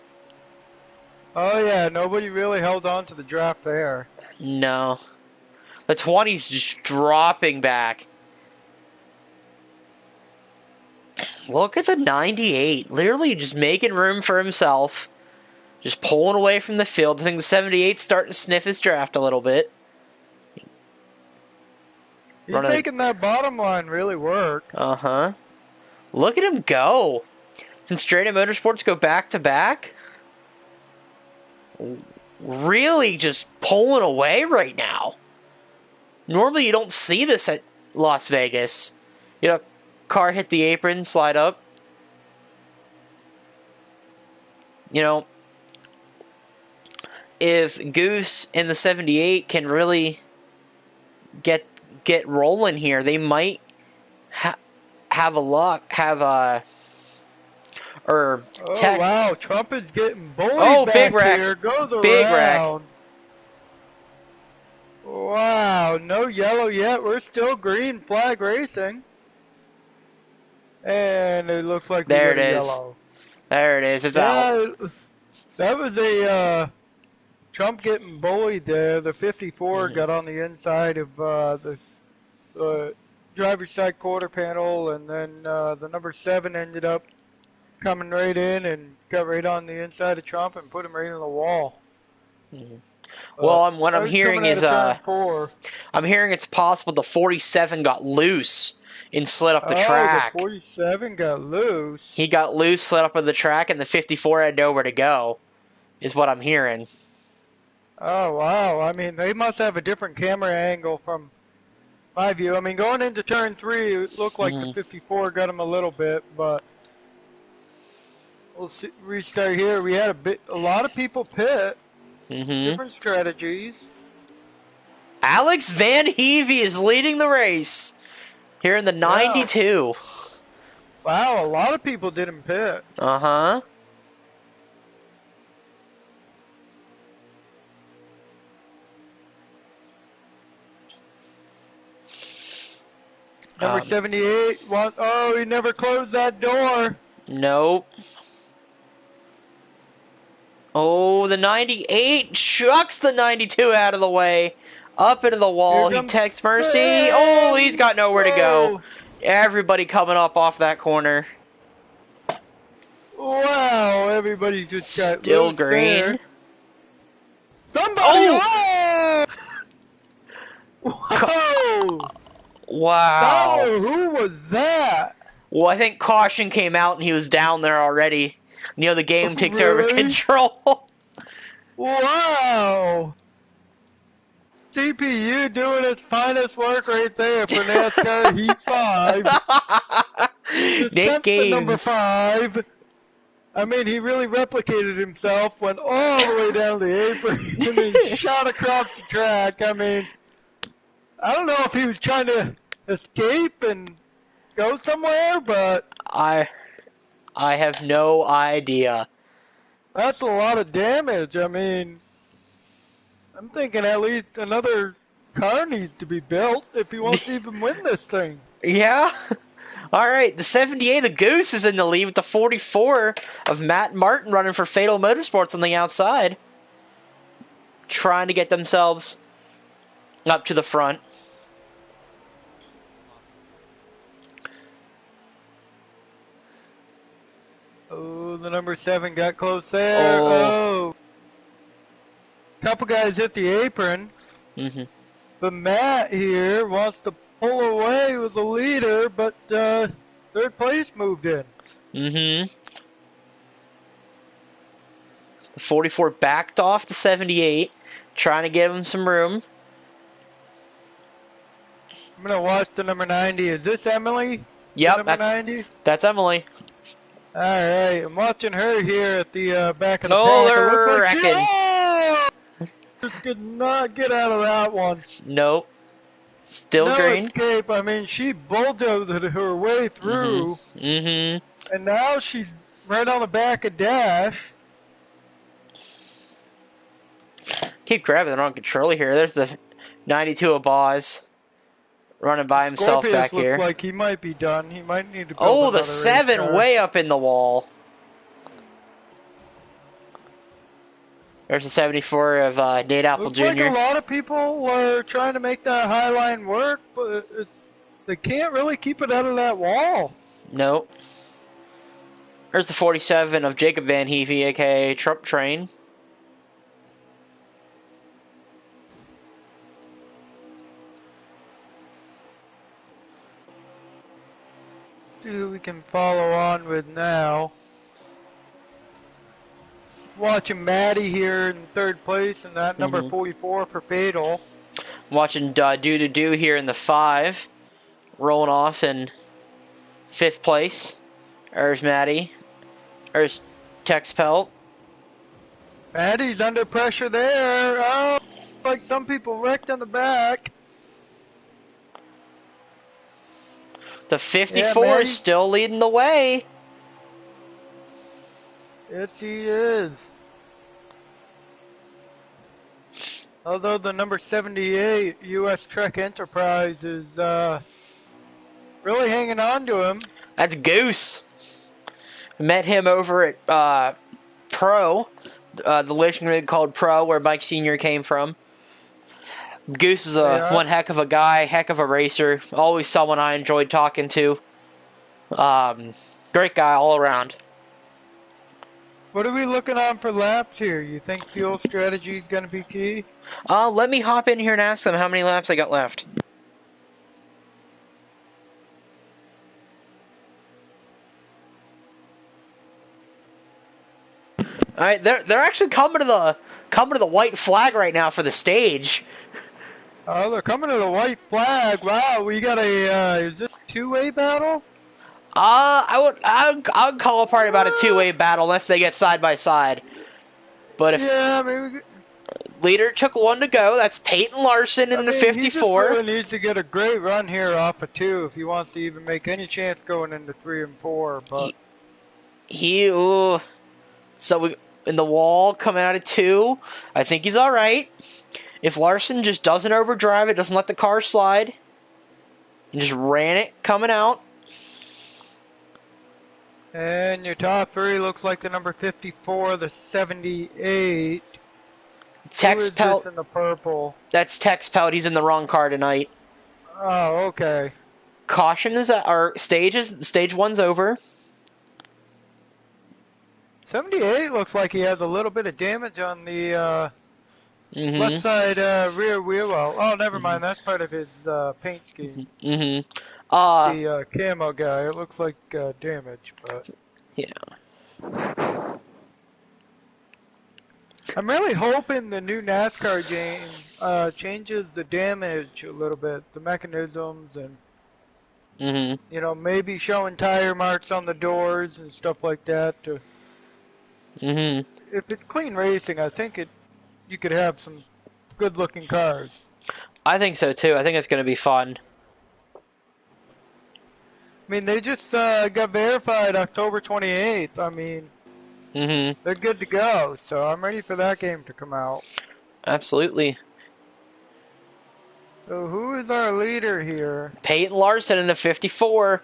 Oh, yeah, nobody really held on to the draft there. No. The 20's just dropping back. Look at the 98. Literally just making room for himself. Just pulling away from the field. I think the 78's starting to sniff his draft a little bit. He's making that bottom line really work. Uh-huh. Look at him go. Can Straight Up Motorsports go back-to-back? Really just pulling away right now. Normally you don't see this at Las Vegas. You know, car hit the apron, slide up. You know, if Goose and the 78 can really get rolling here, they might have a luck, or text. Oh wow, Trump is getting bullied back big wreck. here. Goes Big around. wreck. Wow, no yellow yet. We're still green flag racing. And it looks like There we got it a is. yellow. There it is. It's out. That was a Trump getting bullied there. The 54 got on the inside of the driver's side quarter panel, and then the number 7 ended up coming right in and got right on the inside of Trump and put him right in the wall. Well, what I'm hearing is I'm hearing it's possible the 47 got loose and slid up the track. The 47 got loose. He got loose, slid up on the track, and the 54 had nowhere to go, is what I'm hearing. Oh, wow. I mean, they must have a different camera angle from my view. I mean, going into turn 3, it looked like the 54 got him a little bit, but we'll see, restart here. We had a lot of people pit. Different strategies. Alex Van Heavey is leading the race here in the 92. Wow, a lot of people didn't pit. Uh-huh. Number 78. Oh, he never closed that door. Nope. Oh, the 98 chucks the 92 out of the way. Up into the wall. He takes mercy. Oh, he's got nowhere to go. Everybody coming up off that corner. Wow, everybody just got still green. There. Somebody! Oh! Whoa! Wow. Who was that? Well, I think caution came out and he was down there already. You know, the game takes over control. Wow. CPU doing its finest work right there for NASCAR Heat 5. Nick Games. Number 5. I mean, he really replicated himself, went all the way down the apron, and then shot across the track. I mean, I don't know if he was trying to escape and go somewhere, but I have no idea. That's a lot of damage. I mean, I'm thinking at least another car needs to be built if he wants to even win this thing. Yeah. All right, the 78 of Goose is in the lead with the 44 of Matt Martin running for Fatal Motorsports on the outside, trying to get themselves up to the front. Oh, the number 7 got close there. Oh. Couple guys hit the apron. But Matt here wants to pull away with the leader, but third place moved in. The 44 backed off the 78, trying to give him some room. I'm going to watch the number 90. Is this Emily? Yep, that's Emily. All right, I'm watching her here at the back of the pack. Oh, they're wrecking. Just could not get out of that one. Nope. Still no green. Escape. I mean, she bulldozed her way through. And now she's right on the back of Dash. Keep grabbing the wrong controller here. There's the 92 of Boz running by himself back here. Looks like he might be done. He might need to build the 7 way up in the wall. There's the 74 of Nate Apple Looks Jr. Like a lot of people are trying to make that high line work, but they can't really keep it out of that wall. Nope. There's the 47 of Jacob Van Heevey, aka Trump Train. See who we can follow on with now. Watching Maddie here in third place and that number 44 for Fatal. Watching Do here in the 5. Rolling off in 5th place. There's Maddie. There's Tex Pelt. Maddie's under pressure there. Oh, like some people wrecked on the back. The 54 is still leading the way. Yes, he is. Although the number 78 U.S. Trek Enterprise is really hanging on to him. That's Goose. Met him over at Pro, the racing rig called Pro, where Mike Sr. came from. Goose is one heck of a guy, heck of a racer. Always someone I enjoyed talking to. Great guy all around. What are we looking on for laps here? You think fuel strategy is going to be key? Let me hop in here and ask them how many laps I got left. All right, they're actually coming to the white flag right now for the stage. Oh, they're coming to the white flag. Wow, we got a is this a two-way battle? I would call a party about a two-way battle unless they get side by side. But if I mean, leader took one to go, that's Peyton Larson in the 54. He just really needs to get a great run here off of 2 if he wants to even make any chance going into 3 and 4. But so we in the wall coming out of 2. I think he's all right. If Larson just doesn't overdrive it, doesn't let the car slide, and just ran it coming out. And your top 3 looks like the number 54, the 78. Tex Pelt in the purple. That's Tex Pelt. He's in the wrong car tonight. Oh, okay. Caution is that our stage 1's over. 78 looks like he has a little bit of damage on the left side rear wheel well. Oh, never mind. That's part of his paint scheme. The camo guy. It looks like damage, but yeah. I'm really hoping the new NASCAR game changes the damage a little bit, the mechanisms, and maybe showing tire marks on the doors and stuff like that. If it's clean racing, I think you could have some good-looking cars. I think so too. I think it's going to be fun. I mean, they just got verified October 28th. I mean, they're good to go, so I'm ready for that game to come out. Absolutely. So who is our leader here? Peyton Larson in the 54.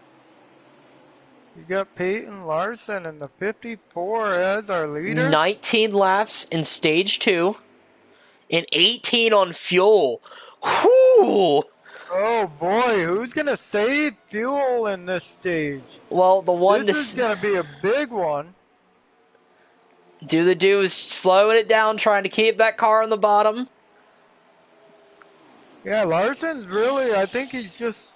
You got Peyton Larson in the 54 as our leader? 19 laps in stage 2 and 18 on fuel. Whew! Oh boy, who's gonna save fuel in this stage? Well, the one this is gonna be a big one. Do is slowing it down, trying to keep that car on the bottom. Yeah, Larson's really, I think he's just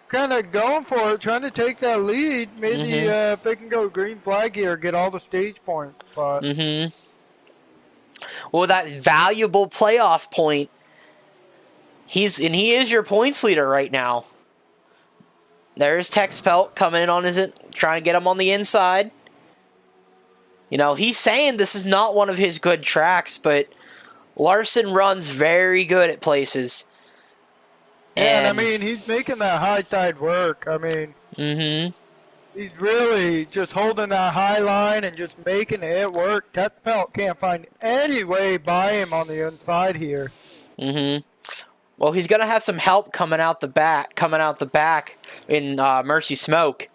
kind of going for it, trying to take that lead. Maybe if they can go green flag here, get all the stage points. But well, that valuable playoff point. He is your points leader right now. There's Tex Pelt coming in on trying to get him on the inside. He's saying this is not one of his good tracks, but Larson runs very good at places. And I mean, he's making that high side work. I mean, he's really just holding that high line and just making it work. Tex Pelt can't find any way by him on the inside here. Well, he's gonna have some help coming out the back in Mercy Smoke.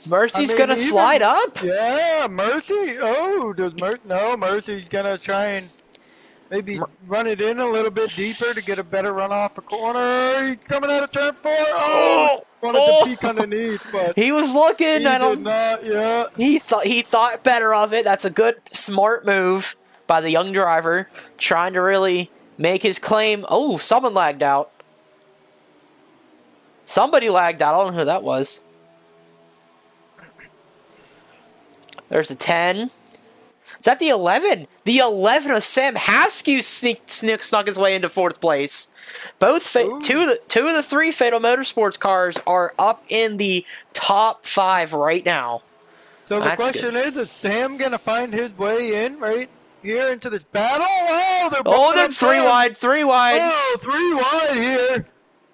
Mercy's gonna slide up. Yeah, Mercy. Oh, no, Mercy's gonna try and maybe run it in a little bit deeper to get a better run off the corner. He's coming out of turn 4. Oh, wanted to Oh, peek underneath, but he was looking. he I did don't. not. Yeah. He thought better of it. That's a good, smart move by the young driver, trying to really make his claim. Oh, someone lagged out. Somebody lagged out. I don't know who that was. There's the 10. Is that the 11? The 11 of Sam Haskew snuck his way into 4th place. Both two of the 3 Fatal Motorsports cars are up in the top 5 right now. So the That's question good. is Sam gonna find his way in right here into this battle? Oh, they're up 3 10. wide, 3 wide. Oh, 3 wide here.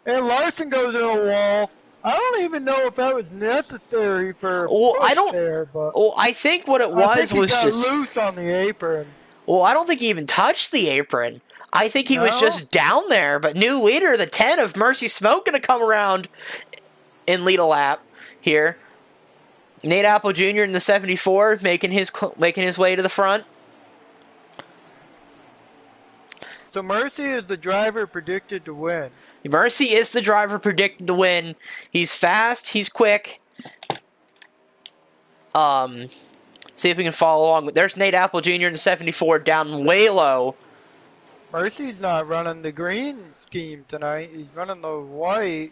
And Larson goes in a wall. I don't even know if that was necessary for Well, I push don't. there, but Well, I think what it I think he was got just. loose on the apron. Well, I don't think he even touched the apron. I think he was No? just down there. But new leader, the 10 of Mercy Smoke, going to come around and lead a lap here. Nate Apple Jr. in the 74 making his way to the front. So Mercy is the driver predicted to win. Mercy is the driver predicted to win. He's fast. He's quick. See if we can follow along. There's Nate Apple Jr. in the 74 down way low. Mercy's not running the green scheme tonight. He's running the white.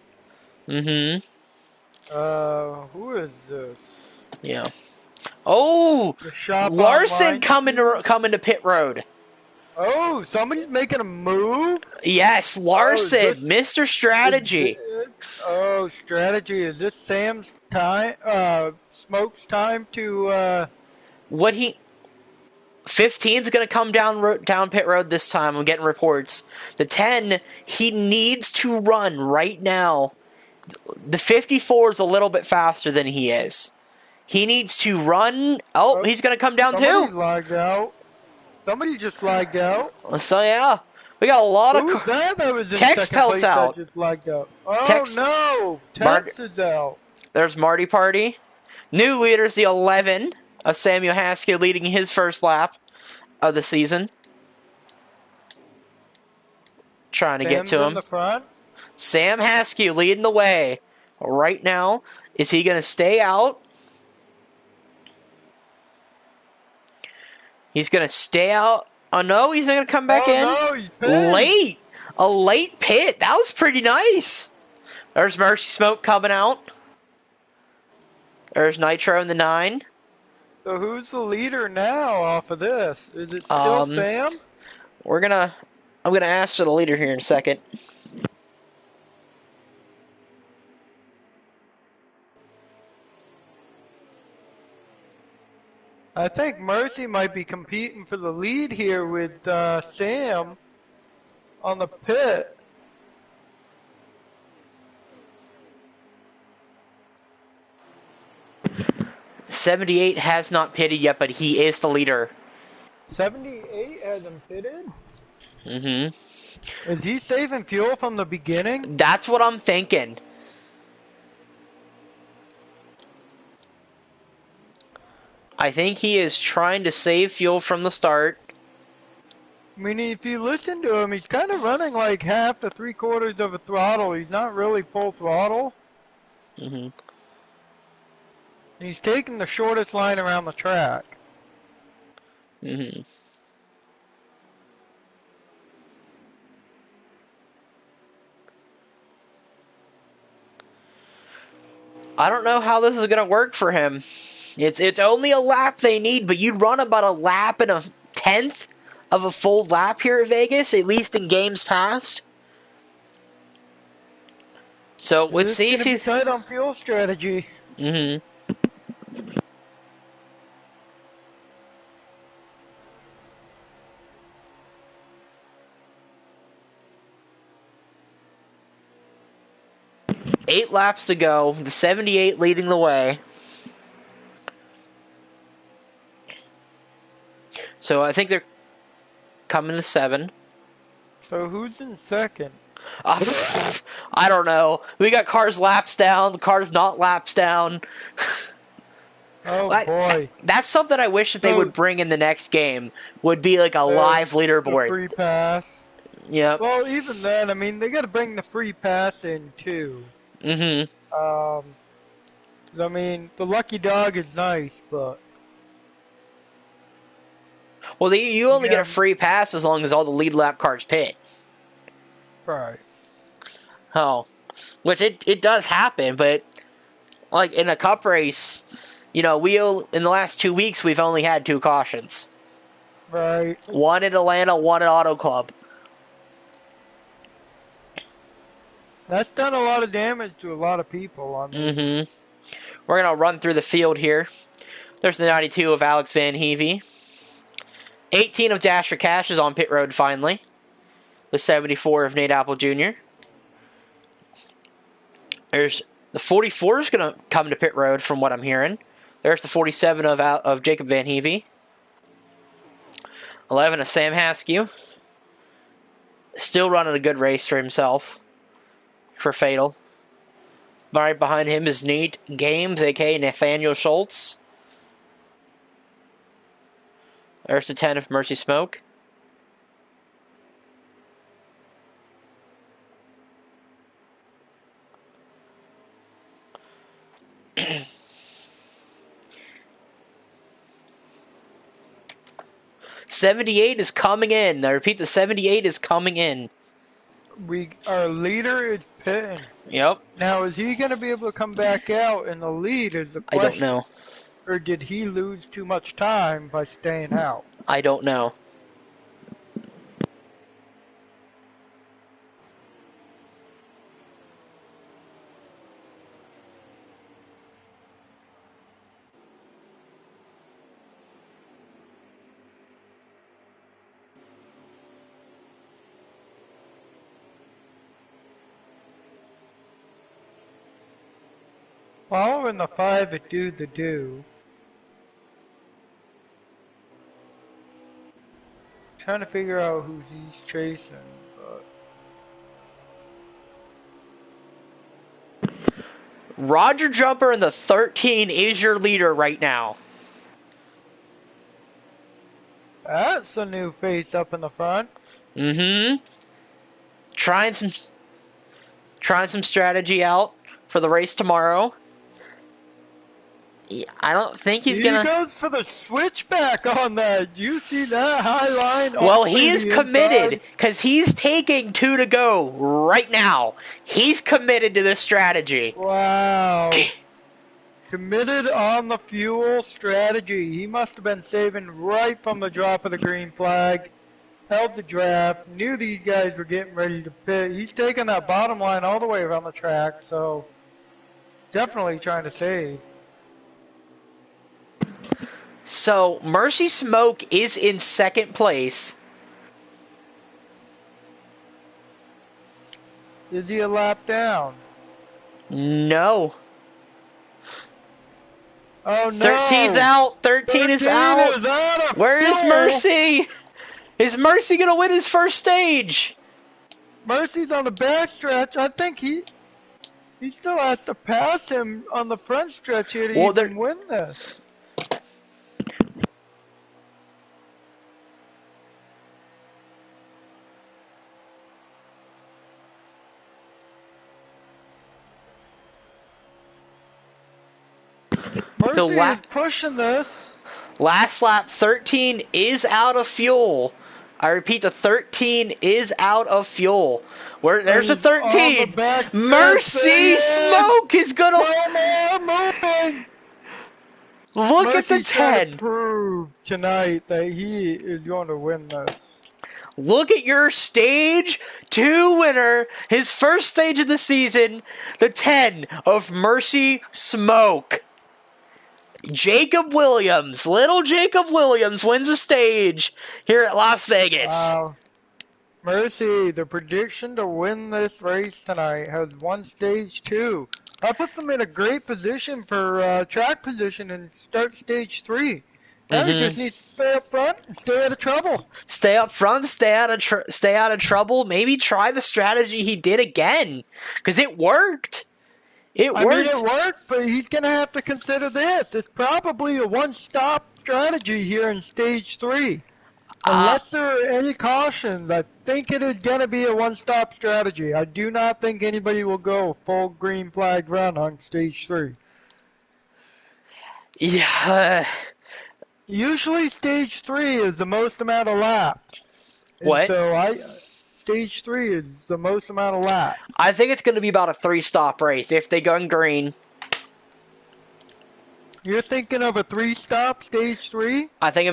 Mm-hmm. Who is this? Yeah. Oh, The shop Larson online. coming to pit road. Oh, somebody's making a move? Yes, Larson, this- Mr. Strategy. Strategy. Is this Sam's time? Smoke's time to, What he 15's going to come down pit road this time. I'm getting reports. The 10, he needs to run right now. The 54 is a little bit faster than he is. He needs to run. Oh, he's going to come down somebody too. lagged out. Somebody just lagged out. So yeah, we got a lot Who's of that was in Tex second Pelt's place out. that just lagged out? Oh Tex- no! Tex is out. There's Marty Party. New leader's the 11 of Samuel Haskell leading his first lap of the season. Trying to get Sam's to in him. the front. Sam Haskell leading the way right now. Is he going to stay out? He's going to stay out. Oh no, he's not going to come back in. No, he's pitted. Late. A late pit. That was pretty nice. There's Mercy Smoke coming out. There's Nitro in the 9. So who's the leader now off of this? Is it still Sam? I'm gonna ask for the leader here in a second. I think Mercy might be competing for the lead here with Sam on the pit. '78 has not pitted yet, but he is the leader. 78 hasn't pitted? Mm-hmm. Is he saving fuel from the beginning? That's what I'm thinking. I think he is trying to save fuel from the start. I mean, if you listen to him, he's kind of running like half to 3/4 of a throttle. He's not really full throttle. Mm-hmm. He's taking the shortest line around the track. Mm-hmm. I don't know how this is going to work for him. It's only a lap they need, but you'd run about a lap and a 10th of a full lap here at Vegas, at least in games past. So let's see if he's tight on fuel strategy. Mm-hmm. Eight laps to go. The 78 leading the way. So I think they're coming to 7. So who's in second? I don't know. We got cars laps down, the cars not laps down. Oh boy. That's something I wish that they would bring in the next game. Would be like a live leaderboard. Free pass. Yep. Well, even then, I mean, they got to bring the free pass in too. Mm-hmm. I mean, the lucky dog is nice, but Well, you only get a yeah, free pass as long as all the lead lap cars pit. right. Oh, which it does happen, but like in a cup race, in the last 2 weeks we've only had 2 cautions. Right. One at Atlanta, one at Auto Club. That's done a lot of damage to a lot of people. I mean, We're gonna run through the field here. There's the 92 of Alex Van Heavey. 18 of Dasher Cash is on pit road finally. The 74 of Nate Apple Jr. There's the 44 is going to come to pit road from what I'm hearing. There's the 47 of Jacob Van Heavey. 11 of Sam Haskew. Still running a good race for himself. For Fatal. Right behind him is Nate Games, a.k.a. Nathaniel Schultz. There's the 10 of Mercy Smoke. '78 is coming in. I repeat, the 78 is coming in. our leader is pitting. Yep. Now, is he going to be able to come back out in the lead? Is the I question. don't know. Or did he lose too much time by staying out? I don't know. Following the 5 at Do the Do. Trying to figure out who he's chasing, but Roger Jumper in the 13 is your leader right now. that's a new face up in the front. Trying some strategy out for the race tomorrow. I don't think he's gonna. He goes for the switchback on that. You see that high line? Well, he is committed because he's taking 2 to go right now. He's committed to this strategy. Wow. Committed on the fuel strategy. He must have been saving right from the drop of the green flag. Held the draft. Knew these guys were getting ready to pit. He's taking that bottom line all the way around the track. So definitely trying to save. So Mercy Smoke is in second place. Is he a lap down? No. Oh no. 13's out. 13 is out. Where is Mercy? Is Mercy going to win his first stage? Mercy's on the back stretch. I think he still has to pass him on the front stretch here to even win this. Mercy is pushing this. Last lap, 13 is out of fuel. I repeat, the 13 is out of fuel. There's a 13. Mercy Smoke is gonna. Look at the 10. Prove tonight that he is going to win this. Look at your stage 2 winner, his first stage of the season, the 10 of Mercy Smoke. Jacob Williams, little Jacob Williams wins a stage here at Las Vegas. Wow. Mercy, the prediction to win this race tonight has won stage 2. That puts them in a great position for track position and start stage 3. Now he just needs to stay up front and stay out of trouble. Stay up front, stay out of trouble. Maybe try the strategy he did again, because it worked. It worked, but he's going to have to consider this. It's probably a one-stop strategy here in stage 3. Unless there are any cautions, I think it is going to be a one-stop strategy. I do not think anybody will go full green flag run on stage 3. Yeah. Usually stage 3 is the most amount of laps. And What? so stage 3 is the most amount of laps. I think it's going to be about a 3-stop race if they go green. You're thinking of a 3-stop stage 3? I think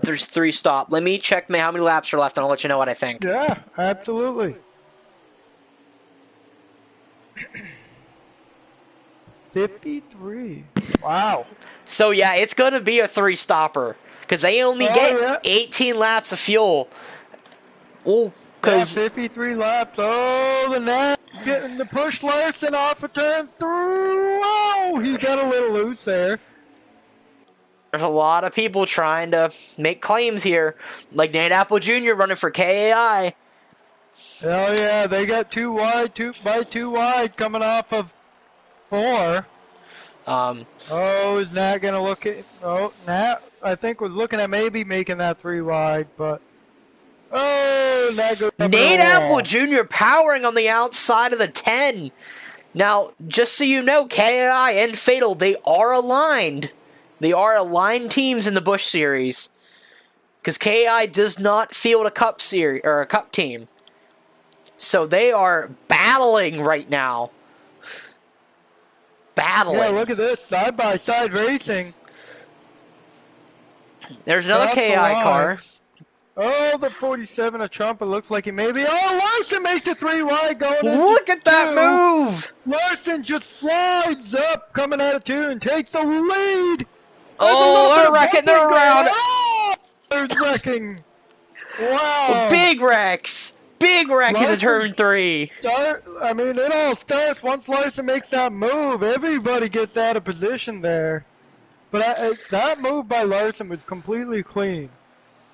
there's 3-stop. Let me check how many laps are left, and I'll let you know what I think. Yeah, absolutely. 53. Wow. So yeah, it's going to be a 3-stopper because they only get 18 laps of fuel. Oh, because 53 laps. Oh, the net getting the push Larson off of turn 3. Oh, he got a little loose there. there's a lot of people trying to make claims here, like Nate Apple Jr. running for KAI. Hell yeah, they got 2 wide coming off of 4. Oh, is Nat gonna look at? Oh, Nat, I think was looking at maybe making that 3 wide, but oh, Nat goes up Nate the Apple wall. Jr. powering on the outside of the 10. Now, just so you know, KAI and Fatal, they are aligned. They are aligned teams in the Busch series. Because KAI does not field a cup series or a cup team. So they are battling right now. Battling. Yeah, look at this side-by-side racing. There's another Across the KAI line. car. Oh, the 47 of Trump. It looks like he maybe. Oh, Larson makes it 3 wide going into Look at that 2. move! Larson just slides up coming out of 2 and takes the lead. Oh, they're wrecking, they're around. Oh, there's wrecking. Wow. Big wrecks. Big wreck into turn 3. It all starts once Larson makes that move. Everybody gets out of position there. But that move by Larson was completely clean.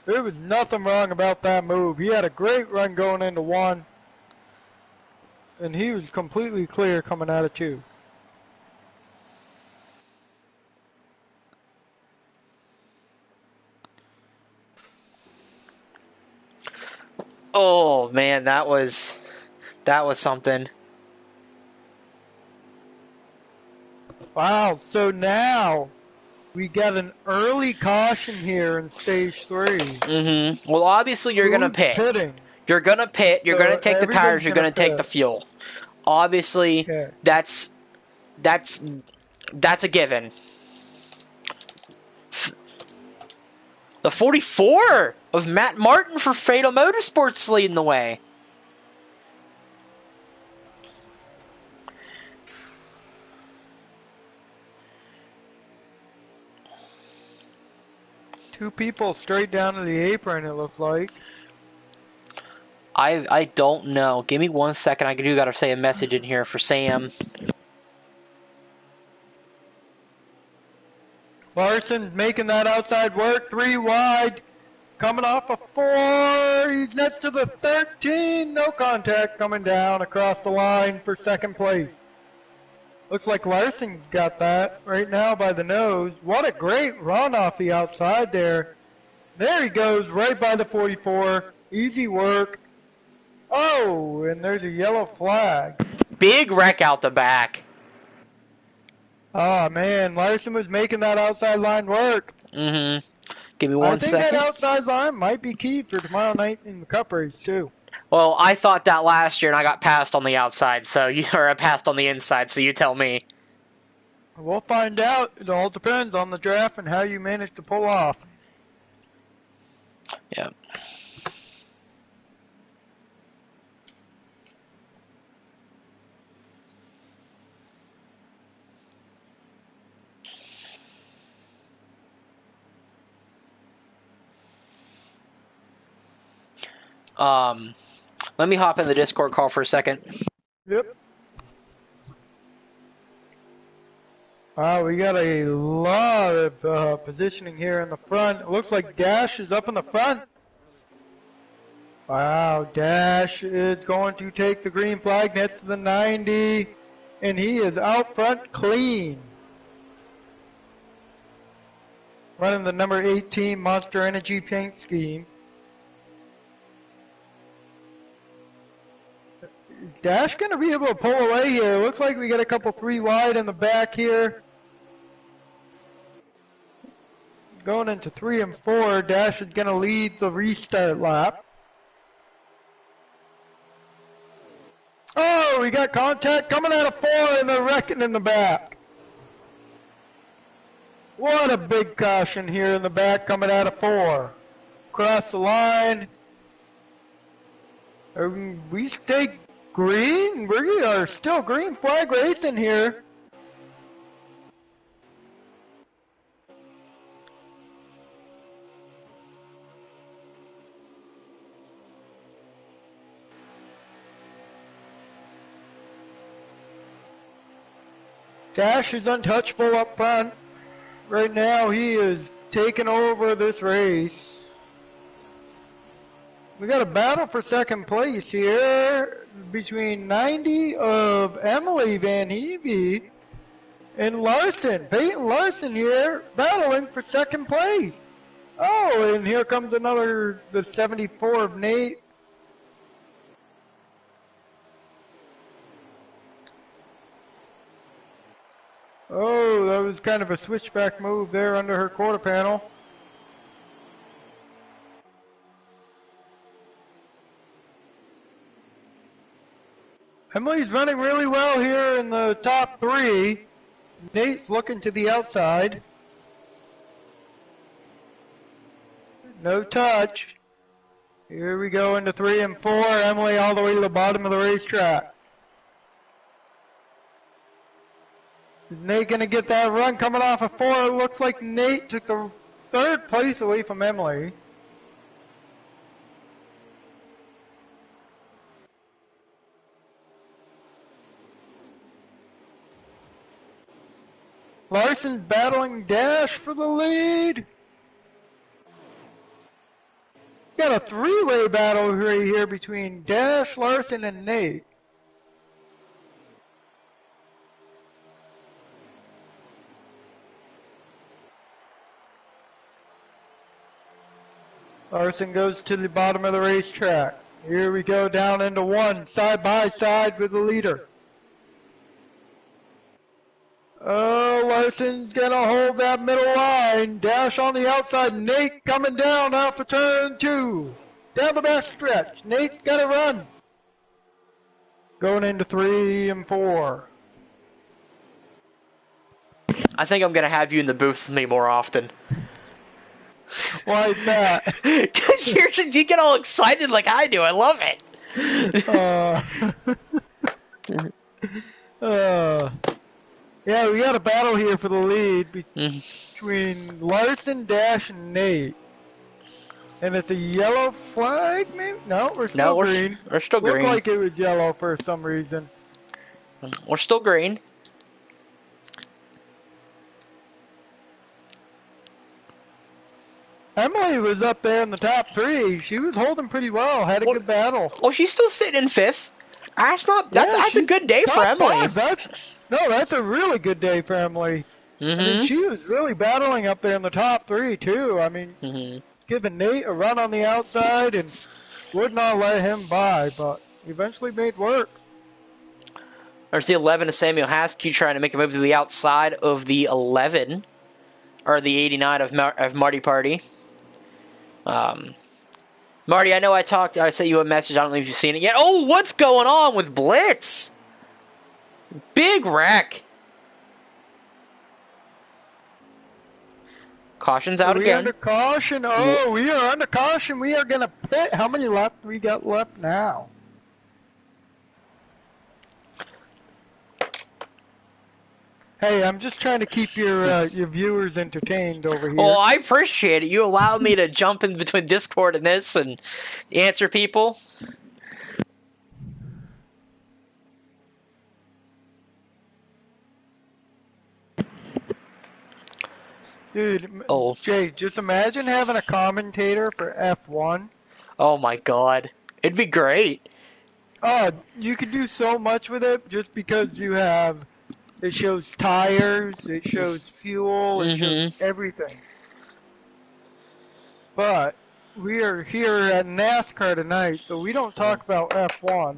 There was nothing wrong about that move. He had a great run going into 1. And he was completely clear coming out of 2. Oh man, that was something. Wow, so now we got an early caution here in stage 3. Mm-hmm. Well, obviously you're gonna pit. Pitting? You're gonna pit. You're So gonna take the tires. everybody's You're gonna gonna take the pit. fuel. Obviously, Okay. that's a given. The 44 of Matt Martin for Fatal Motorsports leading the way. Two people straight down to the apron, it looks like. I don't know. Give me 1 second. I do gotta say a message in here for Sam. Larson making that outside work, 3 wide. Coming off a 4. He's next to the 13. No contact coming down across the line for second place. Looks like Larson got that right now by the nose. What a great run off the outside there. There he goes right by the 44. Easy work. Oh, and there's a yellow flag. Big wreck out the back. Oh, man. Larson was making that outside line work. Mm-hmm. Give me I 1 think second. that outside line might be key for tomorrow night in the Cup race, too. Well, I thought that last year, and I got passed on the outside, or I passed on the inside, so you tell me. We'll find out. It all depends on the draft and how you manage to pull off. Yeah. Let me hop in the Discord call for a second. Yep. Wow, we got a lot of positioning here in the front. It looks like Dash is up in the front. Wow, Dash is going to take the green flag next to the 90, and he is out front clean. Running the number 18 Monster Energy paint scheme. Dash going to be able to pull away here? Looks like we got a couple 3 wide in the back here. Going into 3 and 4, Dash is going to lead the restart lap. Oh, we got contact coming out of 4 and they're wrecking in the back. What a big caution here in the back coming out of 4. Cross the line. We stay green. We are still green flag racing here. Dash is untouchable up front. Right now he is taking over this race. We got a battle for second place here between 90 of Emily Van Heve and Larson. Peyton Larson here battling for second place. Oh, and here comes the 74 of Nate. Oh, that was kind of a switchback move there under her quarter panel. Emily's running really well here in the top 3. Nate's looking to the outside. No touch. Here we go into 3 and 4. Emily all the way to the bottom of the racetrack. Is Nate going to get that run coming off of 4? It looks like Nate took the 3rd place away from Emily. Larson's battling Dash for the lead. Got a 3-way battle right here between Dash, Larson, and Nate. Larson goes to the bottom of the racetrack. Here we go down into 1, side by side with the leader. Oh, Larson's gonna hold that middle line. Dash on the outside. Nate coming down off of turn 2. Down the back stretch. Nate's gotta run. Going into 3 and 4. I think I'm gonna have you in the booth with me more often. Why is that? Because you get all excited like I do. I love it. Yeah, we got a battle here for the lead between Larson, Dash, and Nate. And it's a yellow flag, maybe? No, we're still green. We're still green. Looked like it was yellow for some reason. We're still green. Emily was up there in the top 3. She was holding pretty well. Had a good battle. Well, she's still sitting in 5th. That's a good day for Emily. That's a really good day for Emily. I mean, she was really battling up there in the top 3 too. I mean, giving Nate a run on the outside and would not let him by, but eventually made work. There's the 11 of Samuel Haskell trying to make a move to the outside of the 11, or the 89 of Marty Party. Marty, I know I sent you a message. I don't know if you've seen it yet. Oh, what's going on with Blitz? Big wreck. Caution's out again. Under caution. Oh, we are under caution. We are going to pit. How many left we got left now? Hey, I'm just trying to keep your viewers entertained over here. Oh, I appreciate it. You allowed me to jump in between Discord and this and answer people. Dude, Jay, just imagine having a commentator for F1. Oh my god. It'd be great. Oh, you could do so much with it just because it shows tires, it shows fuel, it shows everything. But we are here at NASCAR tonight, so we don't talk about F1.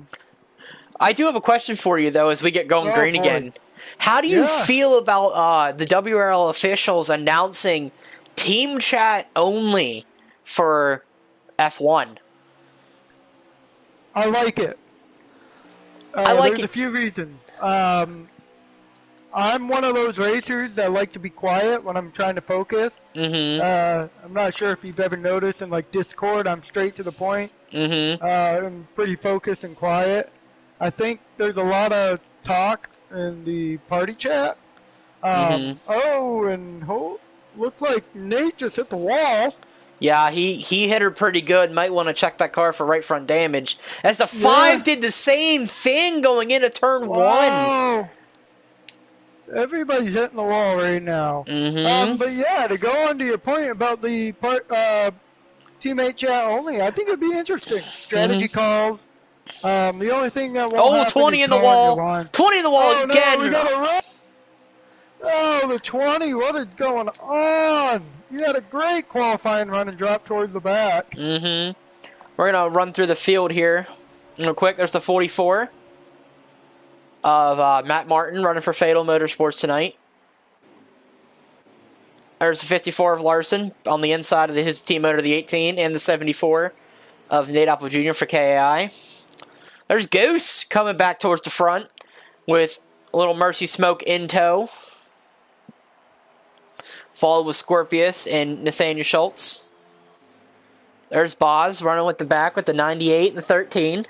I do have a question for you though as we get going Oh green boy. again. How do you Yeah. feel about the WRL officials announcing team chat only for F1? I like it. I like There's it. a few reasons. I'm one of those racers that like to be quiet when I'm trying to focus. Mm-hmm. I'm not sure if you've ever noticed in like Discord, I'm straight to the point. Mm-hmm. I'm pretty focused and quiet. I think there's a lot of talk in the party chat. Mm-hmm. Looks like Nate just hit the wall. Yeah, he hit her pretty good. Might want to check that car for right front damage. As the 5 Yeah. did the same thing going into turn 1. Wow. Everybody's hitting the wall right now. Mm-hmm. But yeah, to go on to your point about the teammate chat only, I think it'd be interesting. Strategy Mm-hmm. calls. The only thing that won't Oh, happen 20 is in the drawing your wall. line. 20 in the wall Oh no, we again. got a run. Oh, the 20. What is going on? You had a great qualifying run and drop towards the back. Mm-hmm. We're going to run through the field here real quick. There's the 44 of Matt Martin running for Fatal Motorsports tonight. There's the 54 of Larson on the inside of his team motor, the 18, and the 74 of Nate Apple Jr. for KAI. There's Goose coming back towards the front with a little Mercy Smoke in tow. Followed with Scorpius and Nathaniel Schultz. There's Boz running with the back with the 98 and the 13.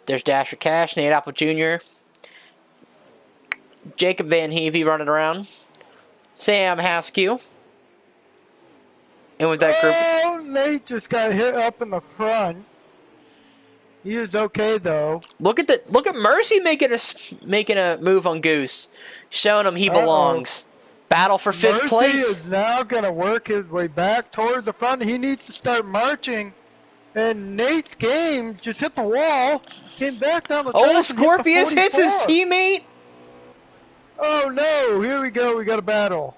There's Dasher Cash, Nate Apple Jr., Jacob Van Heavey running around. Sam Haskew. And with that group... Oh, Nate just got hit up in the front. He is okay though. Look at Mercy making a move on Goose. Showing him he Uh-oh. belongs. Battle for 5th Mercy place. is now going to work his way back towards the front. He needs to start marching. And Nate's game just hit the wall. Came back down the track Oh, and hit the Scorpius hits his 44. teammate. Oh no, here we go. We got a battle.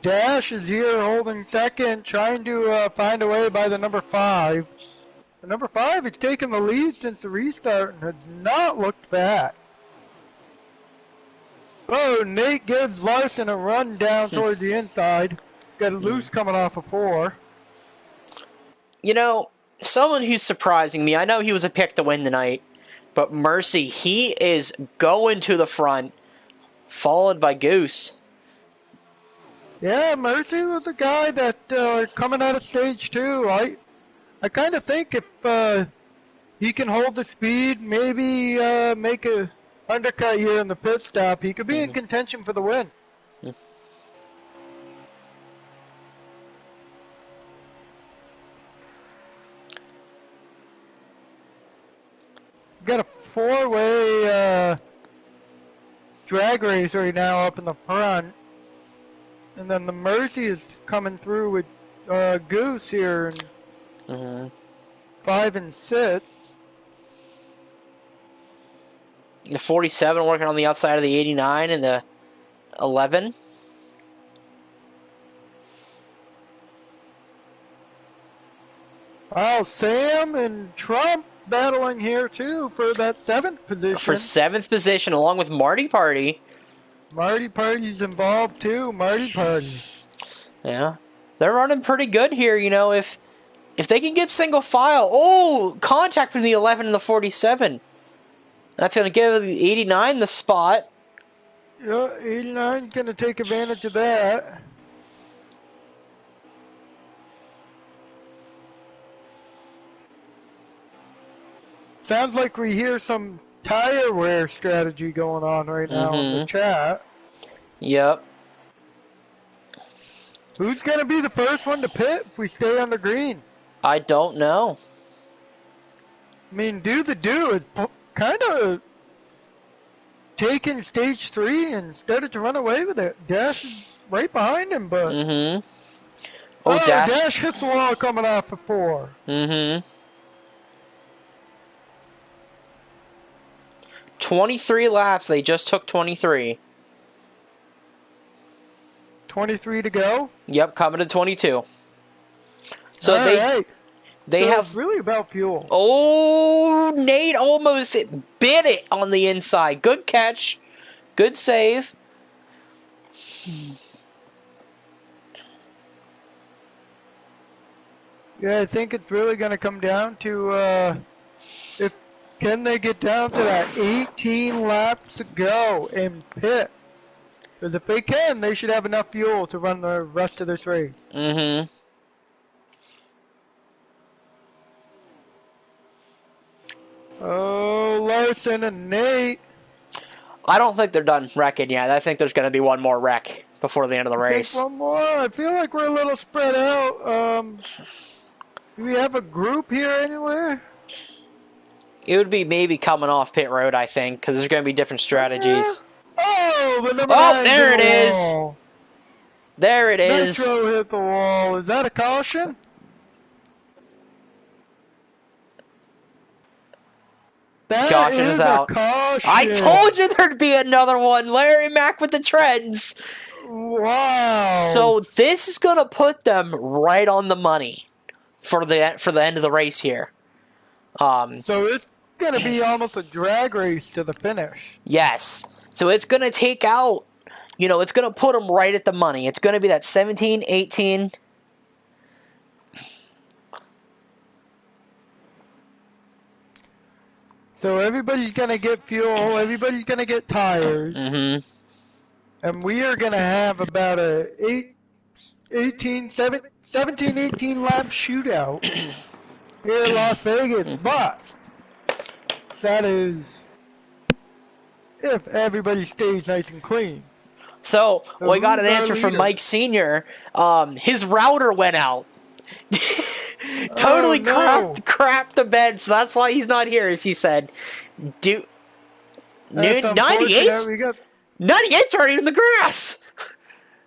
Dash is here holding second, trying to find a way by the number 5. The number 5 has taken the lead since the restart and has not looked back. Oh, Nate gives Larson a run down towards the inside. Got a loose coming off of 4. You know, someone who's surprising me, I know he was a pick to win tonight, but Mercy, he is going to the front, followed by Goose. Yeah, Mercy was a guy that coming out of stage 2. I kind of think if he can hold the speed, maybe make a undercut here in the pit stop, he could be in contention for the win. Got a 4-way drag race right now up in the front. And then the Mercy is coming through with Goose here in 5 and 6. The 47 working on the outside of the 89 and the 11. Oh, Sam and Trump battling here too for that 7th position. For 7th position, along with Marty Party. Marty Party's involved too. Marty Party. Yeah. They're running pretty good here, you know, if they can get single file. Oh, contact from the 11 and the 47. That's going to give the 89 the spot. Yeah, 89's going to take advantage of that. Sounds like we hear some tire wear strategy going on right now in the chat. Yep. Who's going to be the first one to pit if we stay on the green? I don't know. I mean, Do is kind of taking stage 3 and started to run away with it. Dash is right behind him, but... Oh, Dash hits the wall coming off of 4. 23 laps. They just took 23. 23 to go. Yep, coming to 22. So All right. they So have. it's really about fuel. Oh, Nate almost bit it on the inside. Good catch. Good save. Yeah, I think it's really going to come down to if can they get down to that 18 laps to go in pit. Because if they can, they should have enough fuel to run the rest of this race. Mm-hmm. Oh, Larson and Nate. I don't think they're done wrecking yet. I think there's going to be one more wreck before the end of the I think race. one more. I feel like we're a little spread out. Do we have a group here anywhere? It would be maybe coming off pit road, I think, because there's going to be different strategies. Oh, the number Oh, 9 there hit it the is. wall. There it is. Nitro hit the wall. Is that a caution? That Caution is is out. a caution. I told you there'd be another one. Larry Mack with the treads. Wow. So this is going to put them right on the money for the end of the race here. So it's going to be almost a drag race to the finish. Yes. So it's going to take out, it's going to put them right at the money. It's going to be that 17, 18. So everybody's going to get fuel. Everybody's going to get tires. Mm-hmm. And we are going to have about a 17, 18 lap shootout here in Las Vegas. But that is if everybody stays nice and clean. So we got an who's our answer from leader? Mike Sr. His router went out. Totally Oh, no. crapped the bed, so that's why he's not here, as he said. That's 98? unfortunate. We got 98's already in the grass.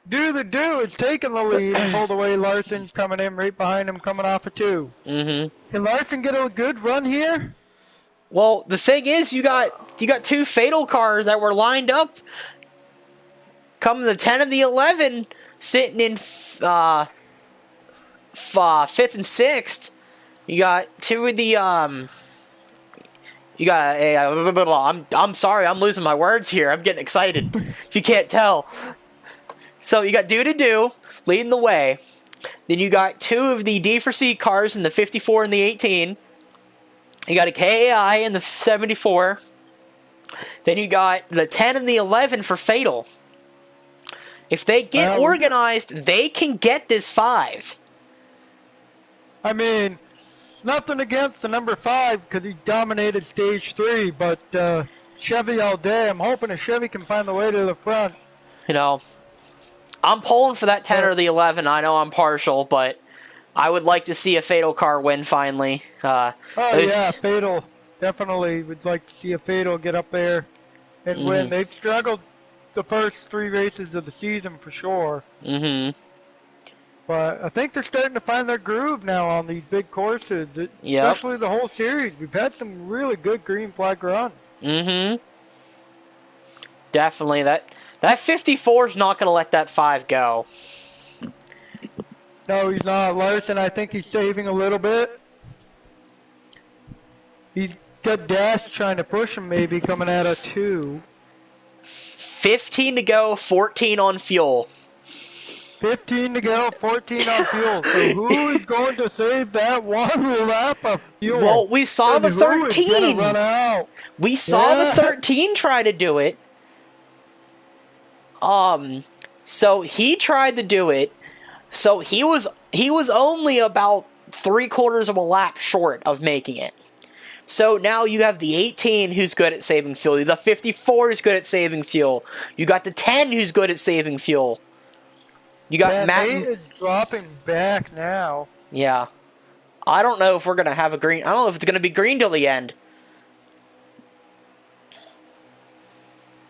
Do is taking the lead and pulled away. Larson's coming in right behind him, coming off a 2. Mm-hmm. Can Larson get a good run here? Well, the thing is, you got 2 fatal cars that were lined up. Coming the 10 and the 11, sitting in 5th and 6th. You got 2 of the You got a. I'm sorry, I'm losing my words here. I'm getting excited. If you can't tell. So you got Do leading the way. Then you got 2 of the D4C cars in the 54 and the 18. You got a KAI in the 74. Then you got the 10 and the 11 for Fatal. If they get organized, they can get this 5. I mean, nothing against the number 5 because he dominated stage 3, but Chevy all day. I'm hoping a Chevy can find the way to the front. I'm pulling for that 10 or the 11. I know I'm partial, but I would like to see a Fatal car win finally. Fatal. Definitely would like to see a Fatal get up there and win. They've struggled the first 3 races of the season for sure. Mm-hmm. But I think they're starting to find their groove now on these big courses, especially the whole series. We've had some really good green flag runs. Mm-hmm. Definitely. That 54 is not going to let that 5 go. No, he's not. Larson, I think he's saving a little bit. He's got Dash trying to push him maybe coming out of 2. 15 to go, 14 on fuel. 15 to go, 14 on fuel. So who is going to save that 1 lap of fuel? Well, we saw and the who is 13. gonna run out? We saw the 13 try to do it. So he tried to do it. So he was only about 3/4 of a lap short of making it. So now you have the 18 who's good at saving fuel. The 54 is good at saving fuel. You got the 10 who's good at saving fuel. You got Matt. 8 is dropping back now. Yeah. I don't know if we're going to have a green. I don't know if it's going to be green till the end.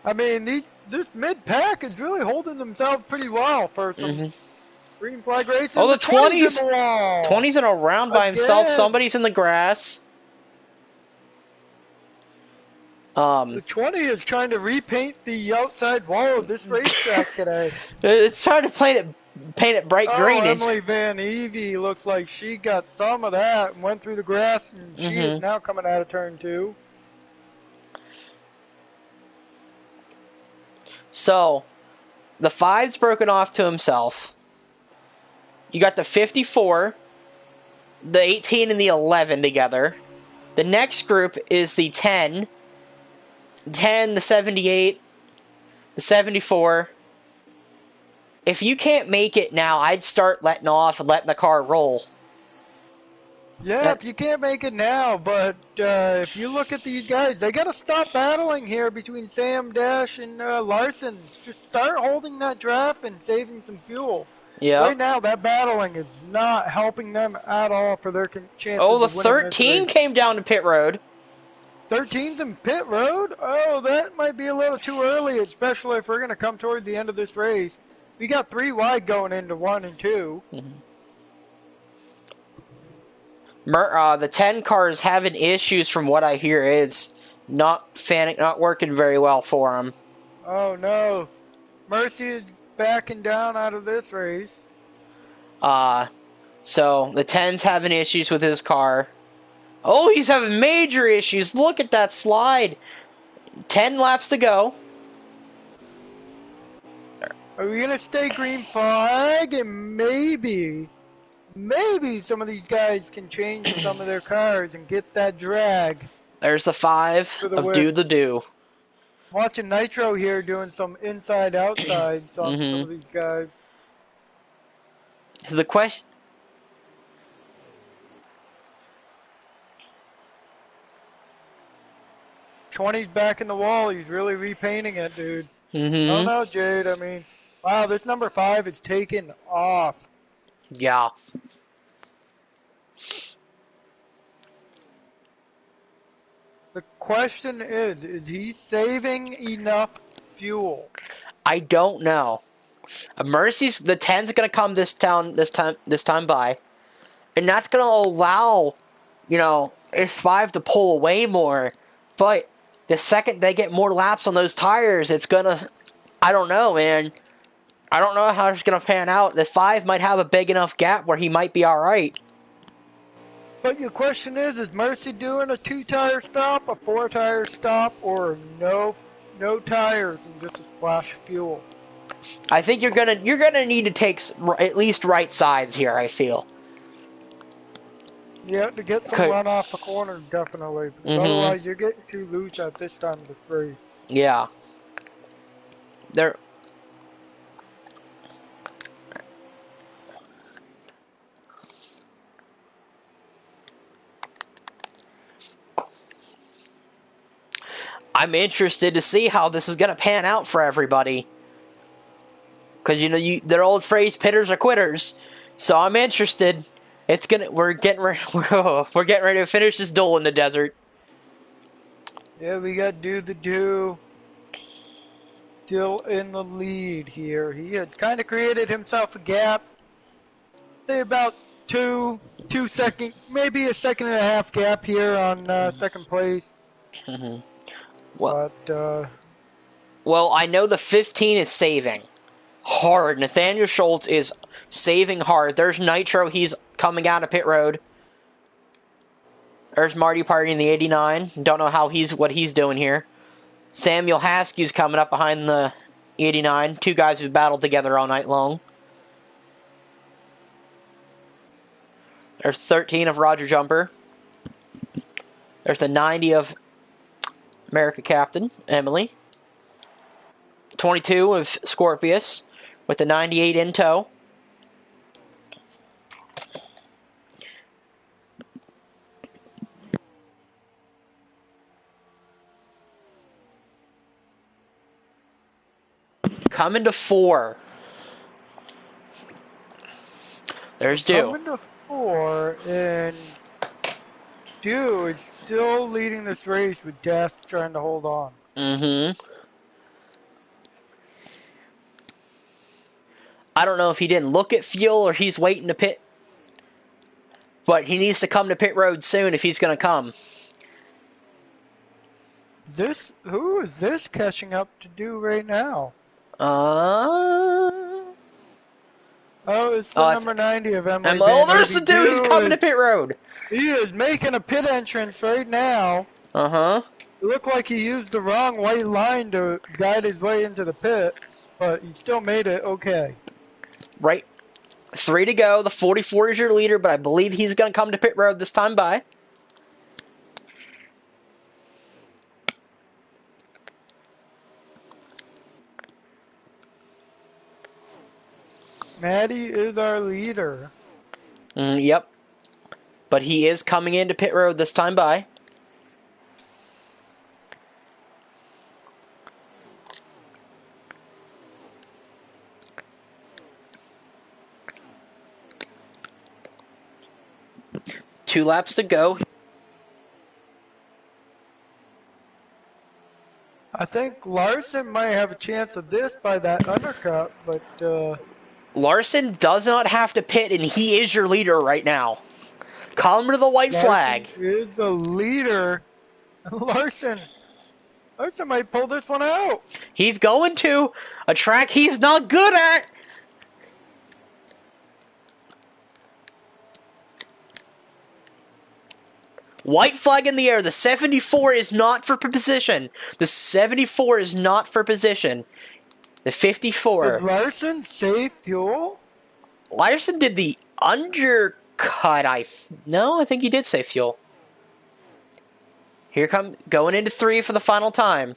I mean, this mid-pack is really holding themselves pretty well for some green flag races. Oh, the 20's in the wall. 20's in a round by himself. Again. Somebody's in the grass. The 20 is trying to repaint the outside wall of this racetrack today. It's trying to paint it bright Oh, green. Emily Van Evie looks like she got some of that and went through the grass, and she is Mm-hmm. now coming out of turn 2. So, the 5's broken off to himself. You got the 54, the 18, and the 11 together. The next group is the 10, the 78, the 74. If you can't make it now, I'd start letting off and letting the car roll. Yeah, if you can't make it now, but if you look at these guys, they got to stop battling here between Sam Dash and Larson. Just start holding that draft and saving some fuel. Yep. Right now, that battling is not helping them at all for their chances Oh, the of winning this 13 race. came down to pit road. 13's in pit road? Oh, that might be a little too early, especially if we're going to come towards the end of this race. We got 3 wide going into 1 and 2. The 10 car is having issues from what I hear. It's not working very well for him. Oh, no. Mercy is backing down out of this race. So the 10's having issues with his car. Oh, he's having major issues. Look at that slide. 10 laps to go. Are we going to stay green flag? And maybe some of these guys can change some of their cars and get that drag. There's the 5 of Do the Do. Watching Nitro here doing some inside-outsides on some of these guys. So the question... 20's back in the wall. He's really repainting it, dude. Mm-hmm. Oh no, Jade. I mean, wow, this number 5 is taken off. Yeah. The question is he saving enough fuel? I don't know. Mercy's the 10's gonna come this time by, and that's gonna allow, S5 to pull away more. But the second they get more laps on those tires, it's gonna. I don't know, man. I don't know how it's gonna pan out. The 5 might have a big enough gap where he might be all right. But your question is Mercy doing a 2-tire stop, a 4-tire stop, or no tires and just a splash of fuel? I think you're gonna need to take at least right sides here. I feel. Yeah, to get some run off the corner, definitely. Because otherwise, you're getting too loose at this time of the race. Yeah. I'm interested to see how this is going to pan out for everybody. Because, their old phrase, pitters are quitters. So I'm interested. We're getting ready to finish this duel in the desert. Yeah, we got Do the Do still in the lead here. He has kind of created himself a gap. Say about two second, maybe a second and a half gap here on second place. Mm-hmm. Well, I know the 15 is saving hard. Nathaniel Schultz is saving hard. There's Nitro. He's coming out of pit road. There's Marty Party in the 89. Don't know what he's doing here. Samuel Haskey's coming up behind the 89. Two guys who've battled together all night long. There's 13 of Roger Jumper. There's the 90 of America Captain, Emily. 22 of Scorpius with the 98 in tow. Coming to 4. There's Do. Coming to 4, and Do is still leading this race with Death trying to hold on. Mm-hmm. I don't know if he didn't look at fuel or he's waiting to pit. But he needs to come to pit road soon if he's going to come. Who is this catching up to do right now? Uh, Oh, it's the it's number 90 of Emily oh, Van there's the dude. He's coming to Is pit road. he is making a pit entrance right now. Uh-huh. It looked like he used the wrong white line to guide his way into the pits, but he still made it okay. Right. 3 to go. The 44 is your leader, but I believe he's going to come to pit road this time by. Maddie is our leader. Yep. But he is coming into pit road this time by. Two laps to go. I think Larson might have a chance of this by that undercut, but Larson does not have to pit, and he is your leader right now. Call him to the white Larson flag. is the leader. Larson might pull this one out. He's going to a track he's not good at. White flag in the air. The 74 is not for position. The 74 is not for position. The Did 54. Larson save fuel? Larson did the undercut. No, I think he did say fuel. Here come going into 3 for the final time.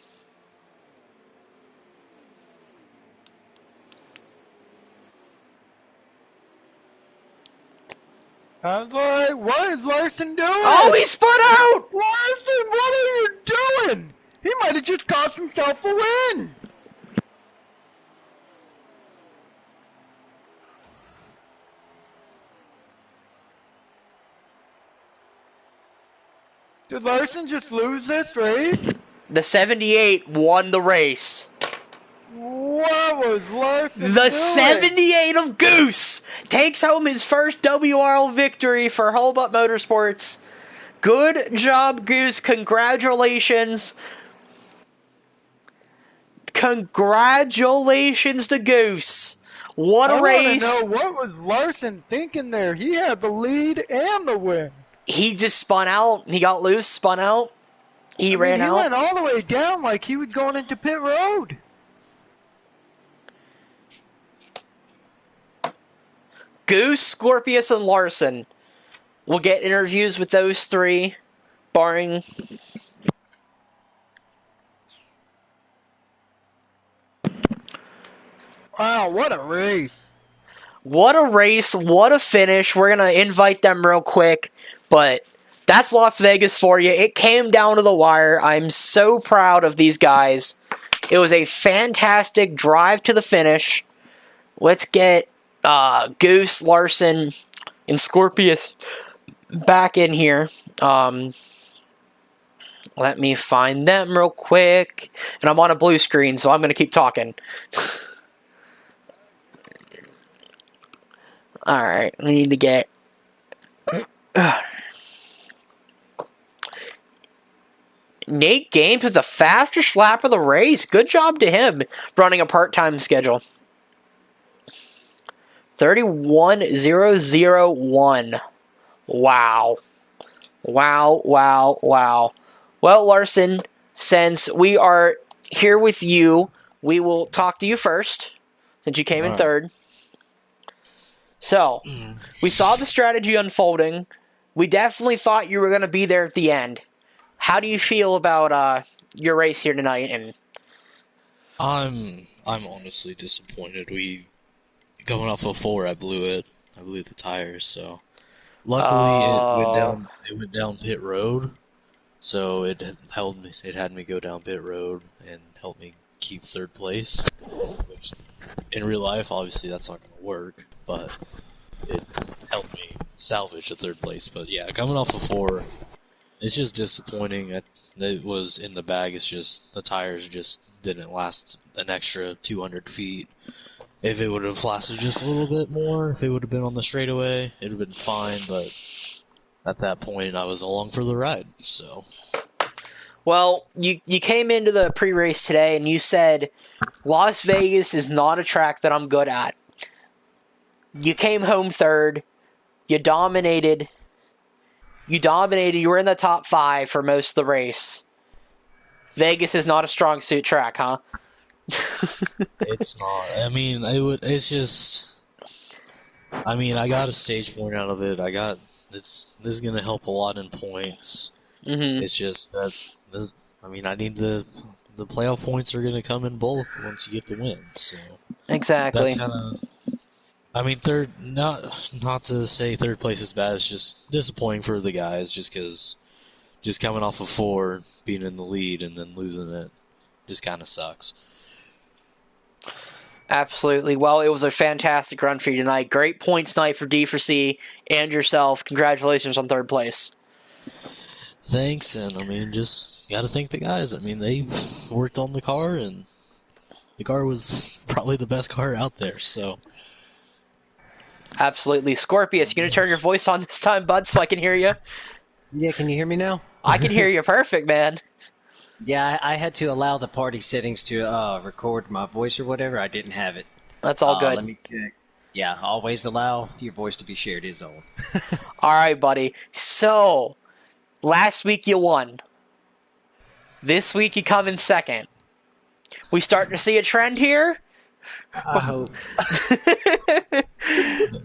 I was like, what is Larson doing? Oh, he spun out! Larson, what are you doing? He might have just cost himself a win. Did Larson just lose this race? The 78 won the race. What was Larson The doing? 78 of Goose takes home his first WRL victory for Hulbutt Motorsports. Good job, Goose. Congratulations. Congratulations to Goose. What a race. I want to know what was Larson thinking there. He had the lead and the win. He just spun out. He got loose, spun out. He ran out. He went all the way down like he was going into pit road. Goose, Scorpius, and Larson. We'll get interviews with those three, barring... Wow, what a race. What a race, what a finish. We're going to invite them real quick, but that's Las Vegas for you. It came down to the wire. I'm so proud of these guys. It was a fantastic drive to the finish. Let's get Goose, Larson, and Scorpius back in here. Let me find them real quick. And I'm on a blue screen, so I'm going to keep talking. Alright, we need to get... Nate Games with the fastest lap of the race. Good job to him, running a part-time schedule. 31,001. Wow. Wow. Well, Larson, since we are here with you, we will talk to you first, since you came in third. So, we saw the strategy unfolding. We definitely thought you were going to be there at the end. How do you feel about your race here tonight? And I'm honestly disappointed. Going off of 4, I blew it. I blew the tires. So luckily it went down pit road. So it held me. It had me go down pit road and helped me keep third place. Which in real life, obviously, that's not going to work. But it helped me salvage the third place. But yeah, coming off of 4, it's just disappointing. It was in the bag. It's just the tires just didn't last an extra 200 feet. If it would have lasted just a little bit more, if it would have been on the straightaway, it would have been fine. But at that point, I was along for the ride. So, Well, you came into the pre-race today and you said Las Vegas is not a track that I'm good at. You came home third. You dominated. You dominated. You were in the top 5 for most of the race. Vegas is not a strong suit track, huh? It's not. I mean, it's just. I mean, I got a stage point out of it. This is gonna help a lot in points. Mm-hmm. It's just that this. I mean, I need the playoff points are gonna come in bulk once you get the win. So Exactly. that's kind of. I mean, third. Not to say third place is bad. It's just disappointing for the guys, just because just coming off of 4, being in the lead, and then losing it, just kind of sucks. Absolutely. Well, it was a fantastic run for you tonight. Great points night for D4C and yourself. Congratulations on third place. Thanks, and I mean, just got to thank the guys. I mean, they worked on the car, and the car was probably the best car out there, so. Absolutely. Scorpius, you going to turn your voice on this time, bud, so I can hear you? Yeah, can you hear me now? I can hear you perfect, man. Yeah, I had to allow the party settings to record my voice or whatever. I didn't have it. That's all good. Let me check. Yeah, always allow your voice to be shared is all. All right, buddy. So, last week you won. This week you come in second. We starting to see a trend here? I hope.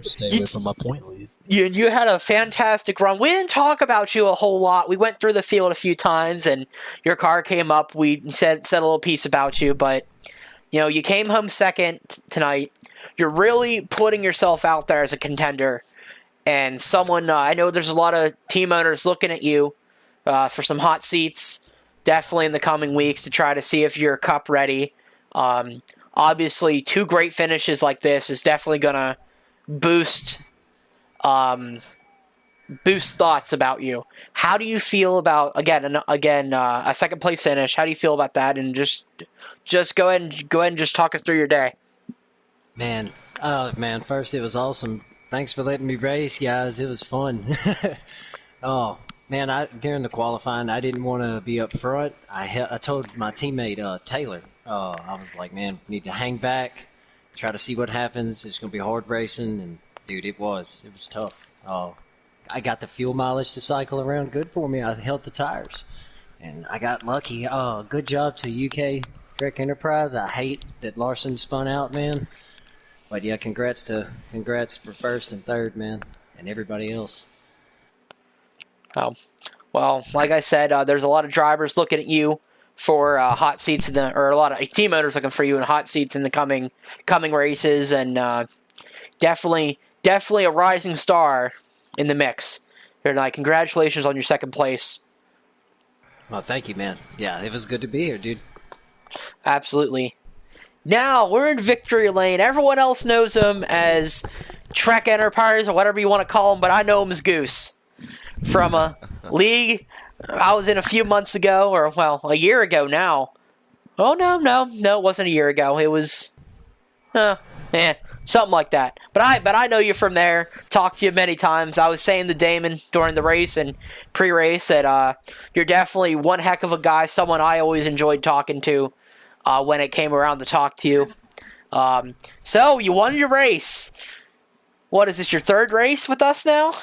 Stay away from my point lead. You had a fantastic run. We didn't talk about you a whole lot. We went through the field a few times, and your car came up. We said a little piece about you, but you came home second tonight. You're really putting yourself out there as a contender, and someone I know there's a lot of team owners looking at you for some hot seats, definitely in the coming weeks to try to see if you're cup ready. Obviously, 2 great finishes like this is definitely gonna boost thoughts about you. How do you feel about a second place finish? How do you feel about that? And just go ahead and just talk us through your day. Man, first it was awesome. Thanks for letting me race, guys. It was fun. Oh, man, during the qualifying, I didn't want to be up front. I told my teammate Taylor, I was like, man, we need to hang back, try to see what happens. It's gonna be hard racing, and dude, it was tough. I got the fuel mileage to cycle around good for me. I held the tires, and I got lucky. Good job to UK Trek Enterprise. I hate that Larson spun out, man. But yeah, congrats for first and third, man, and everybody else. Oh, well, like I said, there's a lot of drivers looking at you for hot seats or a lot of team owners looking for you in hot seats in the coming races, and definitely a rising star in the mix. Tonight, congratulations on your second place. Well, thank you, man. Yeah, it was good to be here, dude. Absolutely. Now we're in victory lane. Everyone else knows him as Trek Enterprise or whatever you want to call him, but I know him as Goose from a league I was in a few months ago, or well, a year ago now. Oh no, it wasn't a year ago. It was, something like that. But I know you from there. Talked to you many times. I was saying to Damon during the race and pre-race that you're definitely one heck of a guy. Someone I always enjoyed talking to when it came around to talk to you. So you won your race. What is this? Your third race with us now?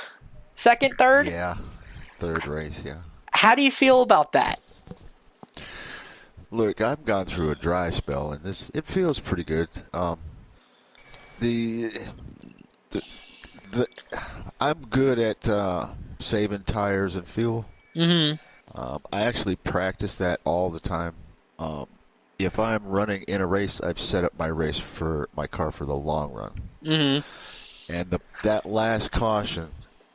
Second, third? Yeah, third race. Yeah. How do you feel about that? Look, I've gone through a dry spell, and it feels pretty good. The I'm good at saving tires and fuel. Mm-hmm. I actually practice that all the time. If I'm running in a race, I've set up my car for the long run. Mm-hmm. And that last caution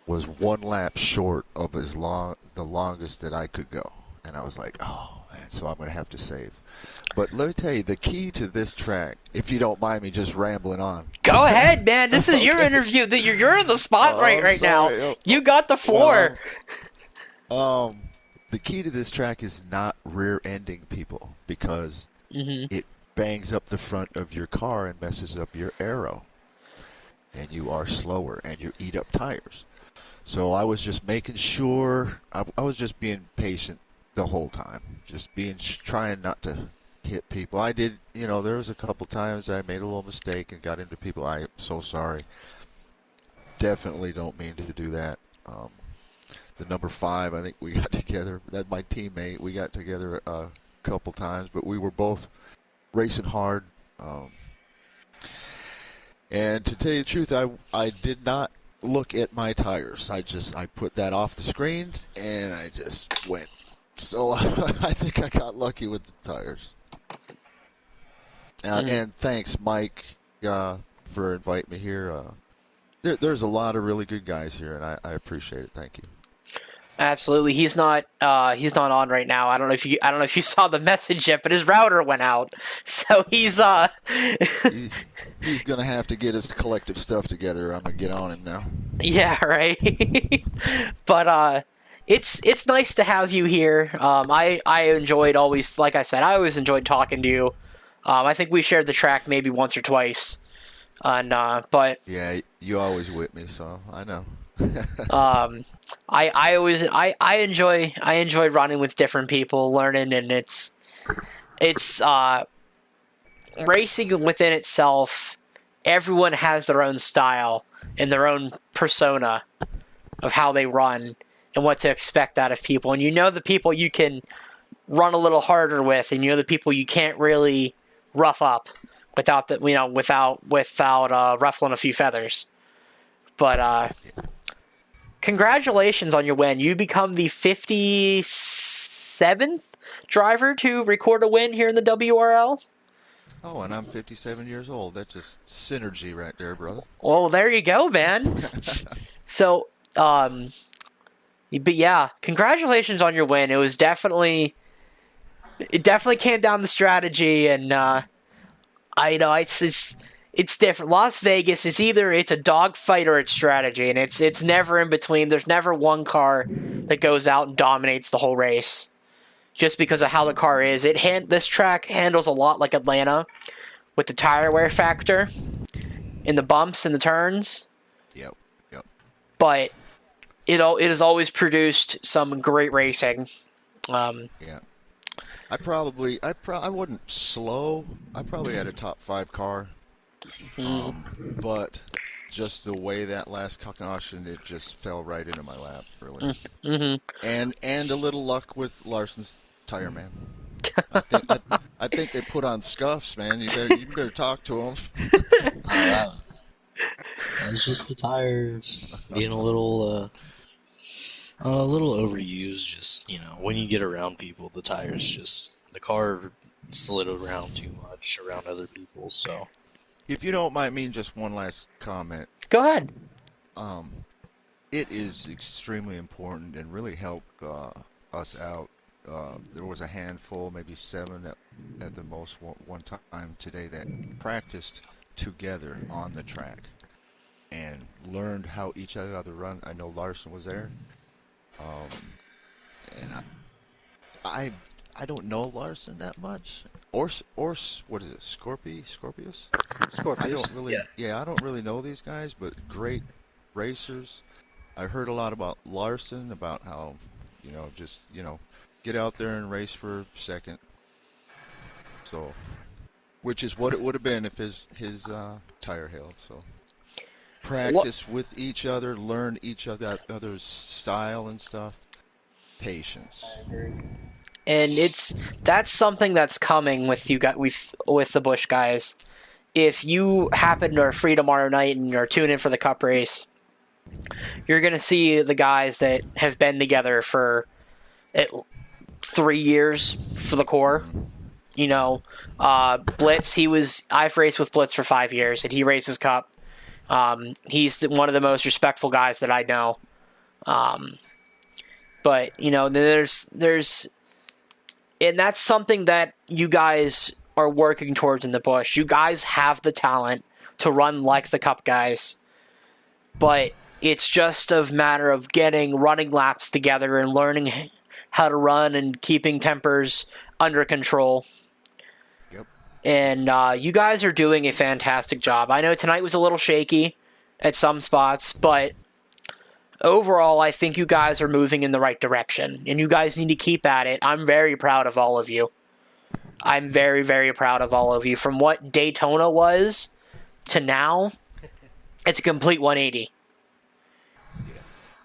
was 1 lap short of the longest that I could go. And I was like, oh, man, so I'm going to have to save. But let me tell you, the key to this track, if you don't mind me just rambling on. Go ahead, man. This is your interview. You're in the spotlight right now. You got the floor. The key to this track is not rear-ending people because it bangs up the front of your car and messes up your aero. And you are slower and you eat up tires. So I was just making sure, I was just being patient the whole time, just trying not to hit people. I did, there was a couple times I made a little mistake and got into people. I am so sorry. Definitely don't mean to do that. The number 5, I think we got together. That's my teammate. We got together a couple times, but we were both racing hard. And to tell you the truth, I did not look at my tires. I put that off the screen and I just went. So I think I got lucky with the tires. And thanks, Mike, for inviting me here. There's a lot of really good guys here, and I appreciate it. Thank you. Absolutely. He's not on right now. I don't know if you saw the message yet, but his router went out. So he's he's gonna have to get his collective stuff together. I'm gonna get on him now. Yeah, right. But it's nice to have you here. I enjoyed always, like I said, I always enjoyed talking to you. I think we shared the track maybe once or twice. And but yeah, you always with me, so I know. I enjoy running with different people, learning, and it's racing within itself. Everyone has their own style and their own persona of how they run and what to expect out of people. And the people you can run a little harder with, and the people you can't really rough up without ruffling a few feathers. But congratulations on your win. You become the 57th driver to record a win here in the WRL. Oh, and I'm 57 years old. That's just synergy right there, brother. Well, there you go, man. So, but yeah, congratulations on your win. It definitely came down to strategy, and I know it's different. Las Vegas is either it's a dogfight or it's strategy, and it's never in between. There's never one car that goes out and dominates the whole race, just because of how the car is. This track handles a lot like Atlanta, with the tire wear factor, in the bumps and the turns. Yep. But it has always produced some great racing. Yeah. I wasn't slow. I probably had a top 5 car. But just the way that last caution, it just fell right into my lap, really. Mm-hmm. And a little luck with Larson's tire man. I think they put on scuffs, man. You better talk to them. It's just the tire being a little overused. Just when you get around people, the the car slid around too much around other people. So, if you don't mind me, just one last comment. Go ahead. It is extremely important and really helped us out. There was a handful, maybe 7 at the most one time today that practiced together on the track and learned how each other run. I know Larson was there, and I don't know Larson that much. Or what is it? Scorpius? I don't really. Yeah, I don't really know these guys, but great racers. I heard a lot about Larson, about how just get out there and race for second. So, which is what it would have been if his tire held. So, practice with each other, learn each other's style and stuff. Patience. And that's something that's coming with you with the Busch guys. If you happen to are free tomorrow night and you're tuning in for the Cup race, you're gonna see the guys that have been together for 3 years for the core. Blitz. I've raced with Blitz for 5 years, and he races Cup. He's one of the most respectful guys that I know. But there's, and that's something that you guys are working towards in the Busch. You guys have the talent to run like the Cup guys, but it's just a matter of running laps together and learning how to run and keeping tempers under control. Yep. And you guys are doing a fantastic job. I know tonight was a little shaky at some spots, but overall, I think you guys are moving in the right direction, and you guys need to keep at it. I'm very proud of all of you. I'm very, very proud of all of you. From what Daytona was to now, it's a complete 180.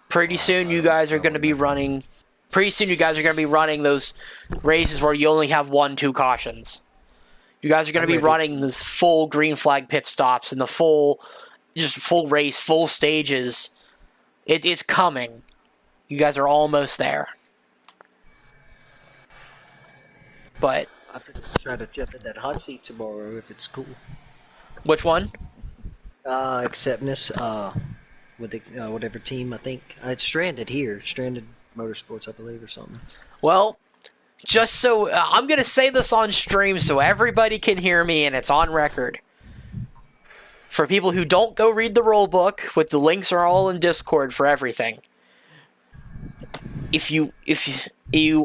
Pretty soon, you guys are going to be running. Pretty soon, you guys are going to be running those races where you only have 1-2 cautions. You guys are going to be running this full green flag pit stops and the full race, full stages. It's coming. You guys are almost there. But I think I'll try to jump in that hot seat tomorrow if it's cool. which one? Acceptness, with the, whatever team, I think. It's Stranded here. Stranded Motorsports, I believe, or something. Well, just so I'm going to say this on stream so everybody can hear me and it's on record. For people who don't go read the rule book, with the links are all in Discord for everything. If you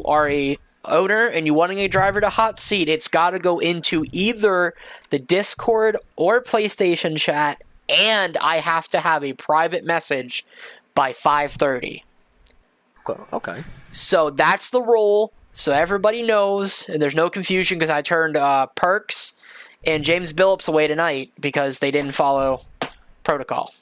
are a owner and you wanting a driver to hot seat, it's got to go into either the Discord or PlayStation chat, and I have to have a private message by 5:30. Okay. So that's the rule, so everybody knows, and there's no confusion because I turned Perks and James Billups away tonight because they didn't follow protocol.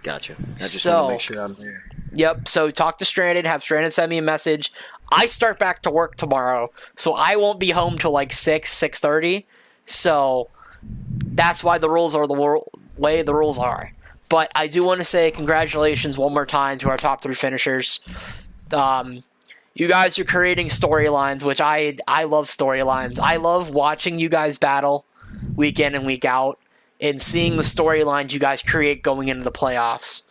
Gotcha. I just want to make sure I'm there. Yep, so talk to Stranded, have Stranded send me a message. I start back to work tomorrow, so I won't be home till like 6:30. So that's why the rules are the way the rules are. But I do want to say congratulations one more time to our top 3 finishers. You guys are creating storylines, which I love storylines. I love watching you guys battle week in and week out and seeing the storylines you guys create going into the playoffs.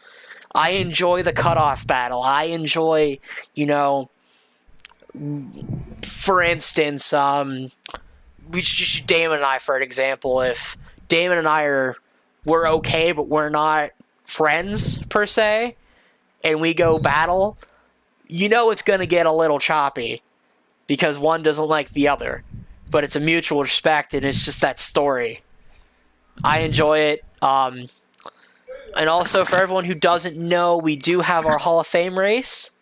I enjoy the cutoff battle. I enjoy, for instance, Damon and I, for an example, if Damon and I we're okay, but we're not friends per se, and we go battle, it's going to get a little choppy because one doesn't like the other. But it's a mutual respect, and it's just that story. I enjoy it. And also, for everyone who doesn't know, we do have our Hall of Fame race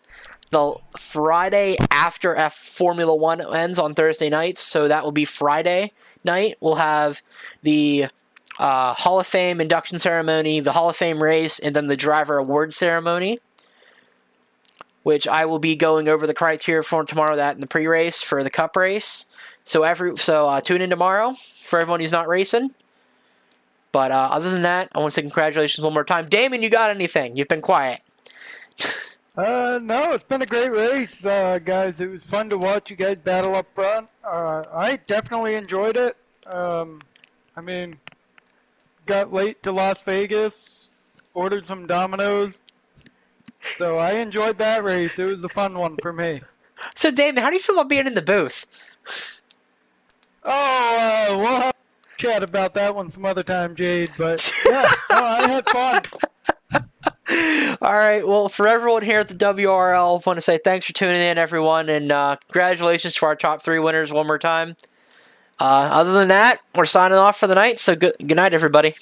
the Friday after Formula 1 ends on Thursday nights. So that will be Friday night. We'll have the Hall of Fame induction ceremony, the Hall of Fame race, and then the driver award ceremony, which I will be going over the criteria for tomorrow, that in the pre-race for the Cup race. So tune in tomorrow for everyone who's not racing. But other than that, I want to say congratulations one more time. Damon, you got anything? You've been quiet. No, it's been a great race, guys. It was fun to watch you guys battle up front. I definitely enjoyed it. Got late to Las Vegas, ordered some Domino's. So I enjoyed that race. It was a fun one for me. So, Damon, how do you feel about being in the booth? We'll have to chat about that one some other time, Jade. But yeah, I had fun. All right, well, for everyone here at the WRL, I want to say thanks for tuning in, everyone, and congratulations to our top 3 winners one more time. Other than that, we're signing off for the night, so good night, everybody.